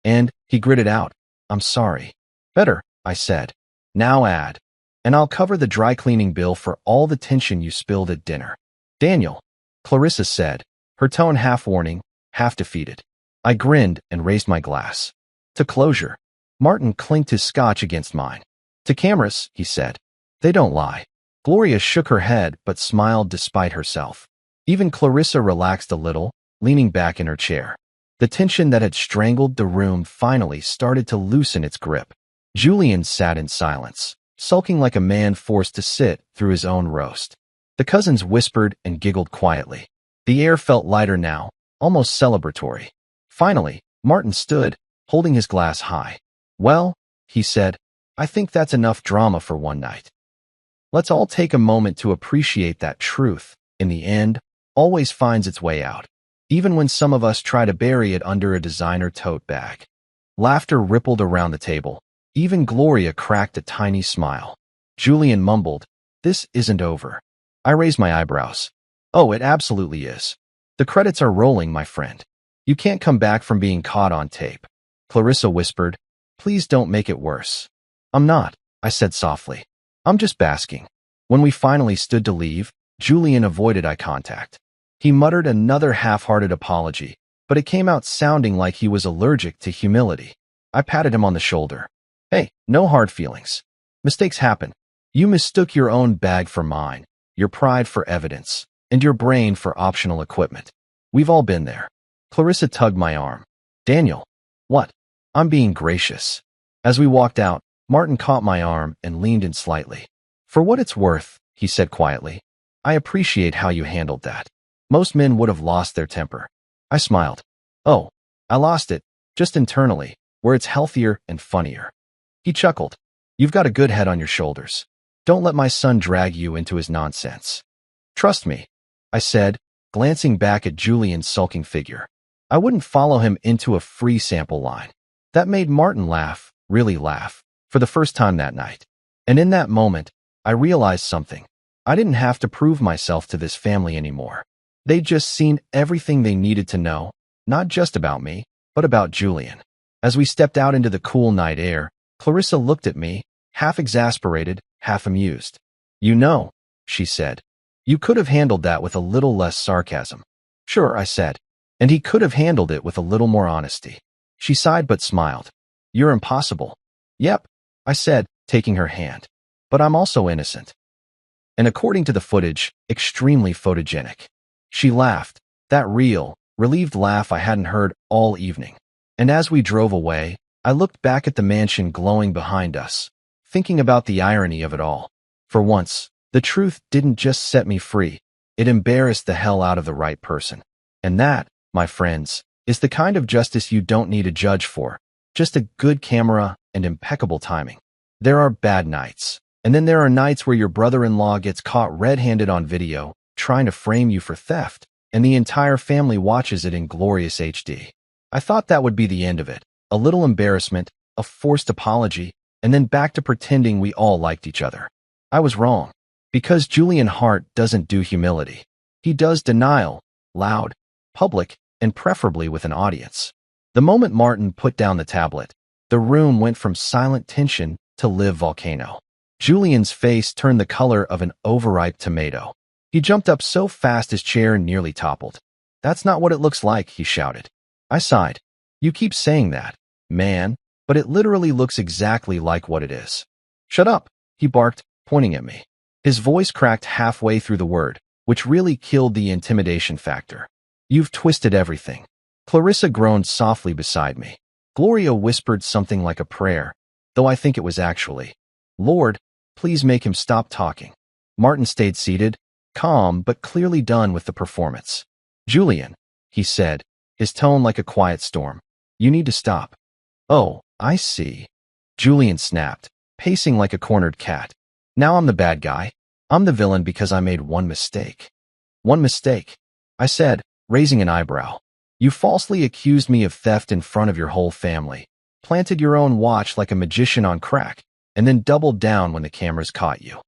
And, he gritted out. I'm sorry. Better, I said. Now add. And I'll cover the dry cleaning bill for all the tension you spilled at dinner. Daniel, Clarissa said, her tone half warning, half defeated. I grinned and raised my glass. To closure. Martin clinked his scotch against mine. To cameras, he said. They don't lie. Gloria shook her head but smiled despite herself. Even Clarissa relaxed a little, leaning back in her chair. The tension that had strangled the room finally started to loosen its grip. Julian sat in silence, sulking like a man forced to sit through his own roast. The cousins whispered and giggled quietly. The air felt lighter now, almost celebratory. Finally, Martin stood, holding his glass high. Well, he said, I think that's enough drama for one night. Let's all take a moment to appreciate that truth, in the end, always finds its way out, even when some of us try to bury it under a designer tote bag. Laughter rippled around the table. Even Gloria cracked a tiny smile. Julian mumbled, This isn't over. I raised my eyebrows. Oh, it absolutely is. The credits are rolling, my friend. You can't come back from being caught on tape. Clarissa whispered, Please don't make it worse. I'm not, I said softly. I'm just basking. When we finally stood to leave, Julian avoided eye contact. He muttered another half-hearted apology, but it came out sounding like he was allergic to humility. I patted him on the shoulder. Hey, no hard feelings. Mistakes happen. You mistook your own bag for mine, your pride for evidence, and your brain for optional equipment. We've all been there. Clarissa tugged my arm. Daniel. What? I'm being gracious. As we walked out, Martin caught my arm and leaned in slightly. For what it's worth, he said quietly, I appreciate how you handled that. Most men would have lost their temper. I smiled. Oh, I lost it, just internally, where it's healthier and funnier. He chuckled. You've got a good head on your shoulders. Don't let my son drag you into his nonsense. Trust me, I said, glancing back at Julian's sulking figure. I wouldn't follow him into a free sample line. That made Martin laugh, really laugh, for the first time that night. And in that moment, I realized something. I didn't have to prove myself to this family anymore. They'd just seen everything they needed to know, not just about me, but about Julian. As we stepped out into the cool night air, Clarissa looked at me, half exasperated, half amused. You know, she said, you could have handled that with a little less sarcasm. Sure, I said. And he could have handled it with a little more honesty. She sighed but smiled. You're impossible. Yep, I said, taking her hand. But I'm also innocent. And according to the footage, extremely photogenic. She laughed, that real, relieved laugh I hadn't heard all evening. And as we drove away, I looked back at the mansion glowing behind us, thinking about the irony of it all. For once, the truth didn't just set me free, it embarrassed the hell out of the right person. And that, my friends, is the kind of justice you don't need a judge for, just a good camera and impeccable timing. There are bad nights, and then there are nights where your brother-in-law gets caught red-handed on video, trying to frame you for theft, and the entire family watches it in glorious HD. I thought that would be the end of it, a little embarrassment, a forced apology, and then back to pretending we all liked each other. I was wrong, because Julian Hart doesn't do humility. He does denial, loud, public, and preferably with an audience. The moment Martin put down the tablet, the room went from silent tension to live volcano. Julian's face turned the color of an overripe tomato. He jumped up so fast his chair nearly toppled. That's not what it looks like, he shouted. I sighed. You keep saying that. man, but it literally looks exactly like what it is. Shut up, he barked, pointing at me. His voice cracked halfway through the word, which really killed the intimidation factor. You've twisted everything. Clarissa groaned softly beside me. Gloria whispered something like a prayer, though I think it was actually, Lord, please make him stop talking. Martin stayed seated, calm but clearly done with the performance. Julian, he said, his tone like a quiet storm. You need to stop. Oh, I see. Julian snapped, pacing like a cornered cat. Now I'm the bad guy. I'm the villain because I made one mistake. One mistake, I said, raising an eyebrow. You falsely accused me of theft in front of your whole family, planted your own watch like a magician on crack, and then doubled down when the cameras caught you.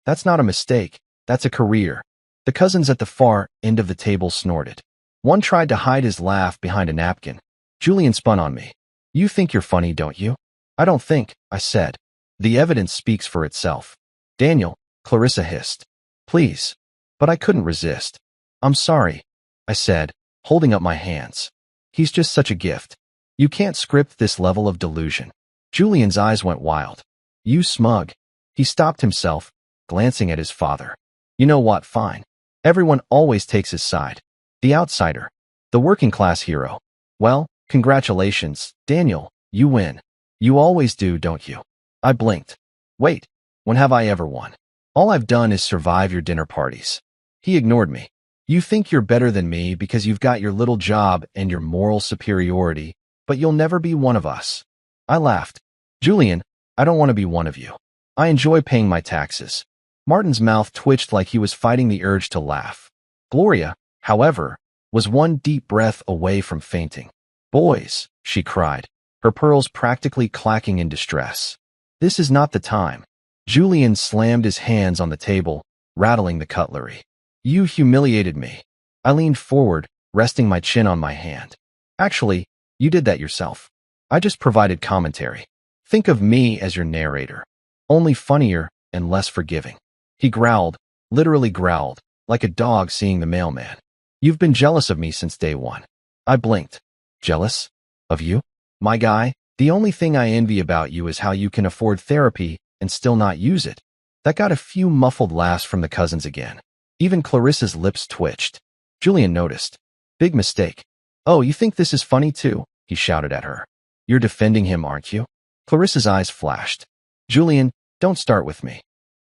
That's not a mistake, that's a career. The cousins at the far end of the table snorted. One tried to hide his laugh behind a napkin. Julian spun on me. You think you're funny, don't you? I don't think, I said. The evidence speaks for itself. Daniel, Clarissa hissed. Please. But I couldn't resist. I'm sorry, I said, holding up my hands. He's just such a gift. You can't script this level of delusion. Julian's eyes went wild. You smug. He stopped himself, glancing at his father. You know what, fine. Everyone always takes his side. The outsider. The working class hero. Well, congratulations, Daniel, you win. You always do, don't you? I blinked. Wait, when have I ever won? All I've done is survive your dinner parties. He ignored me. You think you're better than me because you've got your little job and your moral superiority, but you'll never be one of us. I laughed. Julian, I don't want to be one of you. I enjoy paying my taxes. Martin's mouth twitched like he was fighting the urge to laugh. Gloria, however, was one deep breath away from fainting. Boys, she cried, her pearls practically clacking in distress. This is not the time. Julian slammed his hands on the table, rattling the cutlery. You humiliated me. I leaned forward, resting my chin on my hand. Actually, you did that yourself. I just provided commentary. Think of me as your narrator. Only funnier and less forgiving. He growled, literally growled, like a dog seeing the mailman. You've been jealous of me since day one. I blinked. Jealous? Of you? My guy, the only thing I envy about you is how you can afford therapy and still not use it. That got a few muffled laughs from the cousins again. Even Clarissa's lips twitched. Julian noticed. Big mistake. Oh, you think this is funny too? He shouted at her. You're defending him, aren't you? Clarissa's eyes flashed. Julian, don't start with me.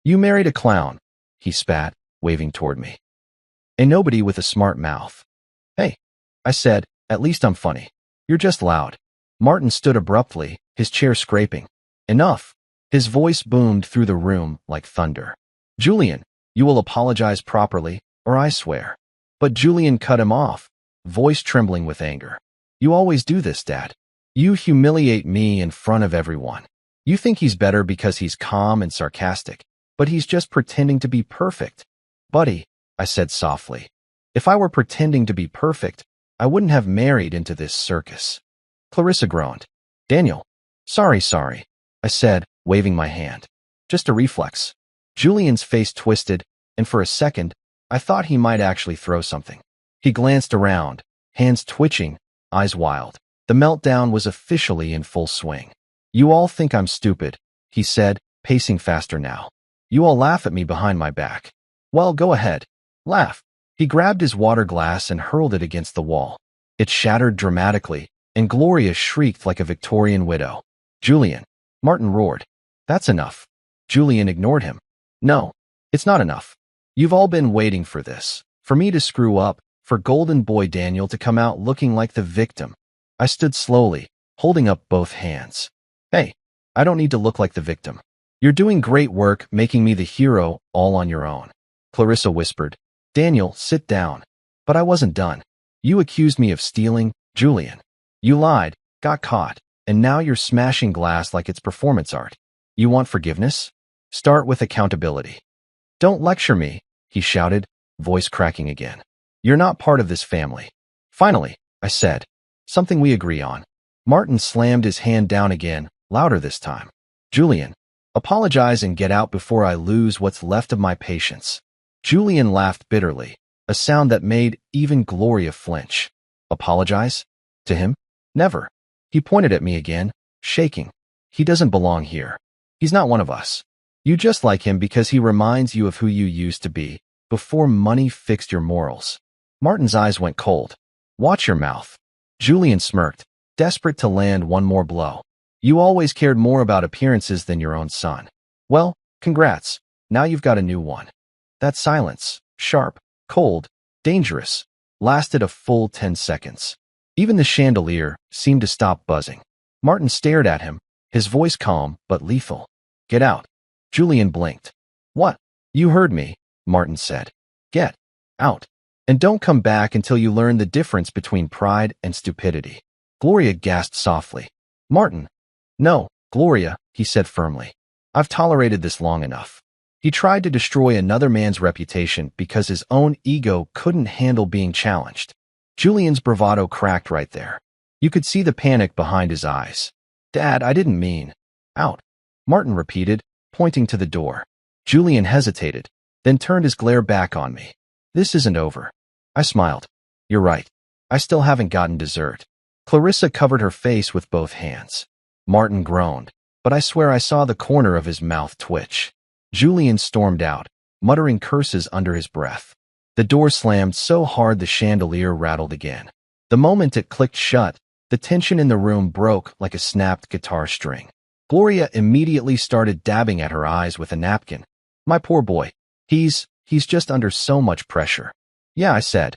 You married a clown, he spat, waving toward me. A nobody with a smart mouth. Hey, I said, at least I'm funny. You're just loud. Martin stood abruptly, his chair scraping. Enough. His voice boomed through the room like thunder. Julian, you will apologize properly, or I swear. But Julian cut him off, voice trembling with anger. You always do this, Dad. You humiliate me in front of everyone. You think he's better because he's calm and sarcastic, but he's just pretending to be perfect. Buddy, I said softly. If I were pretending to be perfect, I wouldn't have married into this circus. Clarissa groaned. Daniel. Sorry, I said, waving my hand. Just a reflex. Julian's face twisted, and for a second, I thought he might actually throw something. He glanced around, hands twitching, eyes wild. The meltdown was officially in full swing. You all think I'm stupid, he said, pacing faster now. You all laugh at me behind my back. Well, go ahead. Laugh. He grabbed his water glass and hurled it against the wall. It shattered dramatically, and Gloria shrieked like a Victorian widow. Julian. Martin roared. That's enough. Julian ignored him. No, it's not enough. You've all been waiting for this. For me to screw up, for Golden Boy Daniel to come out looking like the victim. I stood slowly, holding up both hands. Hey, I don't need to look like the victim. You're doing great work making me the hero all on your own. Clarissa whispered. Daniel, sit down. But I wasn't done. You accused me of stealing, Julian. You lied, got caught, and now you're smashing glass like it's performance art. You want forgiveness? Start with accountability. Don't lecture me, he shouted, voice cracking again. You're not part of this family. Finally, I said. Something we agree on. Martin slammed his hand down again, louder this time. Julian, apologize and get out before I lose what's left of my patience. Julian laughed bitterly, a sound that made even Gloria flinch. Apologize? To him? Never. He pointed at me again, shaking. He doesn't belong here. He's not one of us. You just like him because he reminds you of who you used to be, before money fixed your morals. Martin's eyes went cold. Watch your mouth. Julian smirked, desperate to land one more blow. You always cared more about appearances than your own son. Well, congrats. Now you've got a new one. That silence, sharp, cold, dangerous, lasted a full 10 seconds. Even the chandelier seemed to stop buzzing. Martin stared at him, his voice calm but lethal. Get out. Julian blinked. What? You heard me, Martin said. Get out. And don't come back until you learn the difference between pride and stupidity. Gloria gasped softly. Martin. No, Gloria, he said firmly. I've tolerated this long enough. He tried to destroy another man's reputation because his own ego couldn't handle being challenged. Julian's bravado cracked right there. You could see the panic behind his eyes. Dad, I didn't mean. Out. Martin repeated, pointing to the door. Julian hesitated, then turned his glare back on me. This isn't over. I smiled. You're right. I still haven't gotten dessert. Clarissa covered her face with both hands. Martin groaned, but I swear I saw the corner of his mouth twitch. Julian stormed out, muttering curses under his breath. The door slammed so hard the chandelier rattled again. The moment it clicked shut, the tension in the room broke like a snapped guitar string. Gloria immediately started dabbing at her eyes with a napkin. My poor boy. He's just under so much pressure. Yeah, I said.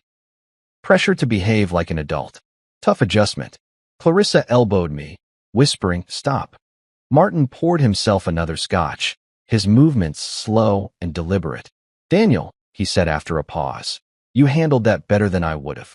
Pressure to behave like an adult. Tough adjustment. Clarissa elbowed me, whispering, stop. Martin poured himself another scotch, his movements slow and deliberate. Daniel, he said after a pause, you handled that better than I would have.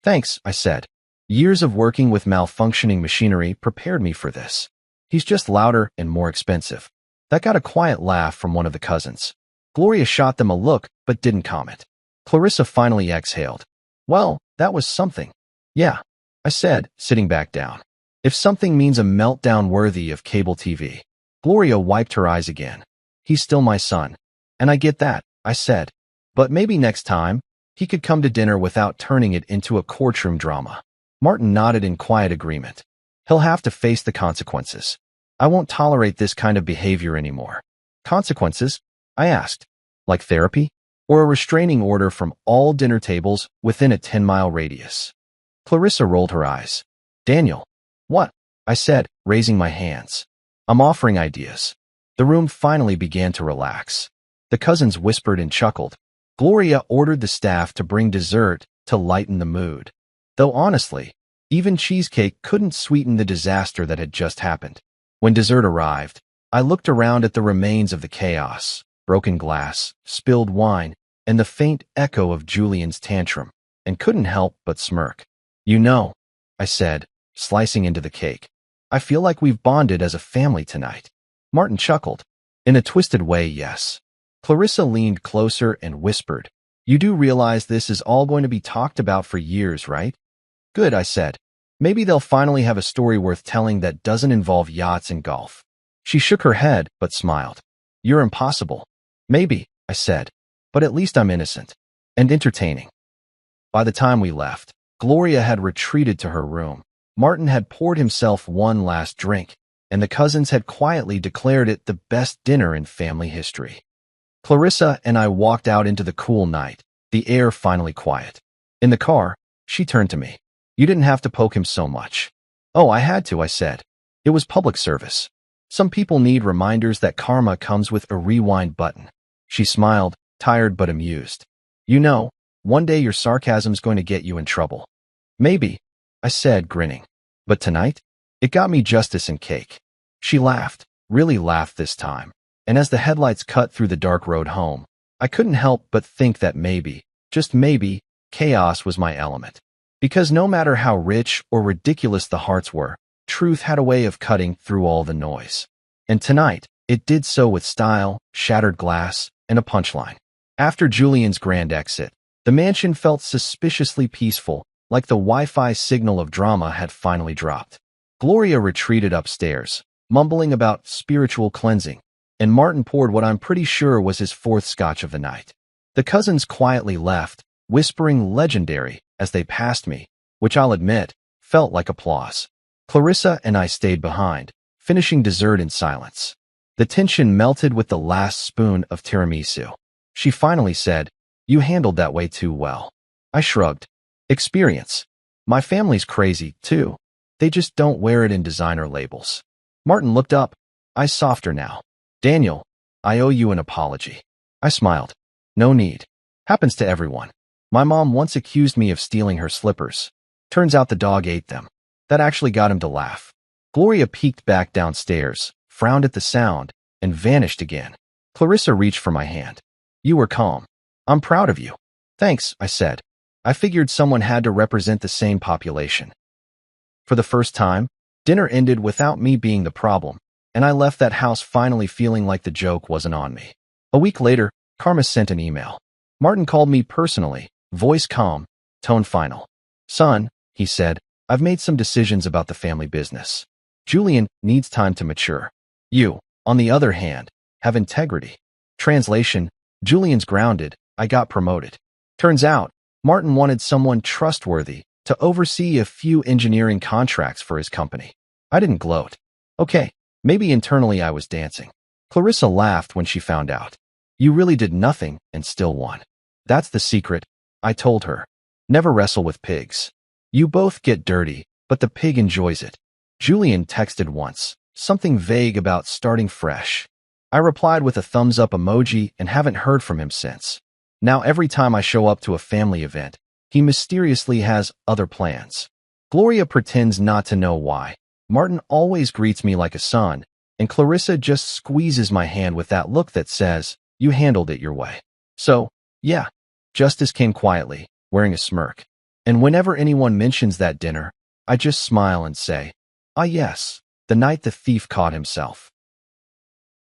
Thanks, I said. Years of working with malfunctioning machinery prepared me for this. He's just louder and more expensive. That got a quiet laugh from one of the cousins. Gloria shot them a look, but didn't comment. Clarissa finally exhaled. Well, that was something. Yeah, I said, sitting back down. If something means a meltdown worthy of cable TV. Gloria wiped her eyes again. He's still my son. And I get that, I said. But maybe next time, he could come to dinner without turning it into a courtroom drama. Martin nodded in quiet agreement. He'll have to face the consequences. I won't tolerate this kind of behavior anymore. Consequences? I asked. Like therapy? Or a restraining order from all dinner tables within a 10-mile radius? Clarissa rolled her eyes. Daniel. What? I said, raising my hands. I'm offering ideas. The room finally began to relax. The cousins whispered and chuckled. Gloria ordered the staff to bring dessert to lighten the mood. Though honestly, even cheesecake couldn't sweeten the disaster that had just happened. When dessert arrived, I looked around at the remains of the chaos, broken glass, spilled wine, and the faint echo of Julian's tantrum, and couldn't help but smirk. You know, I said, slicing into the cake. I feel like we've bonded as a family tonight. Martin chuckled. In a twisted way, yes. Clarissa leaned closer and whispered, you do realize this is all going to be talked about for years, right? Good, I said. Maybe they'll finally have a story worth telling that doesn't involve yachts and golf. She shook her head, but smiled. You're impossible. Maybe, I said, but at least I'm innocent. And entertaining. By the time we left, Gloria had retreated to her room. Martin had poured himself one last drink, and the cousins had quietly declared it the best dinner in family history. Clarissa and I walked out into the cool night, the air finally quiet. In the car, she turned to me. You didn't have to poke him so much. Oh, I had to, I said. It was public service. Some people need reminders that karma comes with a rewind button. She smiled, tired but amused. You know, one day your sarcasm's going to get you in trouble. Maybe, I said, grinning. But tonight, it got me justice and cake. She laughed, really laughed this time. And as the headlights cut through the dark road home, I couldn't help but think that maybe, just maybe, chaos was my element. Because no matter how rich or ridiculous the hearts were, truth had a way of cutting through all the noise. And tonight, it did so with style, shattered glass, and a punchline. After Julian's grand exit, the mansion felt suspiciously peaceful, like the Wi-Fi signal of drama had finally dropped. Gloria retreated upstairs, mumbling about spiritual cleansing, and Martin poured what I'm pretty sure was his fourth scotch of the night. The cousins quietly left, whispering legendary as they passed me, which I'll admit, felt like applause. Clarissa and I stayed behind, finishing dessert in silence. The tension melted with the last spoon of tiramisu. She finally said, "You handled that way too well." I shrugged. "Experience. My family's crazy, too. They just don't wear it in designer labels." Martin looked up, eyes softer now. "Daniel, I owe you an apology." I smiled. "No need. Happens to everyone. My mom once accused me of stealing her slippers. Turns out the dog ate them. That actually got him to laugh." Gloria peeked back downstairs, frowned at the sound, and vanished again. Clarissa reached for my hand. "You were calm. I'm proud of you." "Thanks," I said. I figured someone had to represent the same population. For the first time, dinner ended without me being the problem, and I left that house finally feeling like the joke wasn't on me. A week later, Karma sent an email. Martin called me personally, voice calm, tone final. "Son," he said, "I've made some decisions about the family business. Julian needs time to mature. You, on the other hand, have integrity." Translation: Julian's grounded, I got promoted. Turns out, Martin wanted someone trustworthy to oversee a few engineering contracts for his company. I didn't gloat. Okay, maybe internally I was dancing. Clarissa laughed when she found out. "You really did nothing and still won." "That's the secret," I told her. "Never wrestle with pigs. You both get dirty, but the pig enjoys it." Julian texted once, something vague about starting fresh. I replied with a thumbs up emoji and haven't heard from him since. Now every time I show up to a family event, he mysteriously has other plans. Gloria pretends not to know why. Martin always greets me like a son, and Clarissa just squeezes my hand with that look that says, "You handled it your way." So, yeah, justice came quietly, wearing a smirk. And whenever anyone mentions that dinner, I just smile and say, "Ah yes, the night the thief caught himself."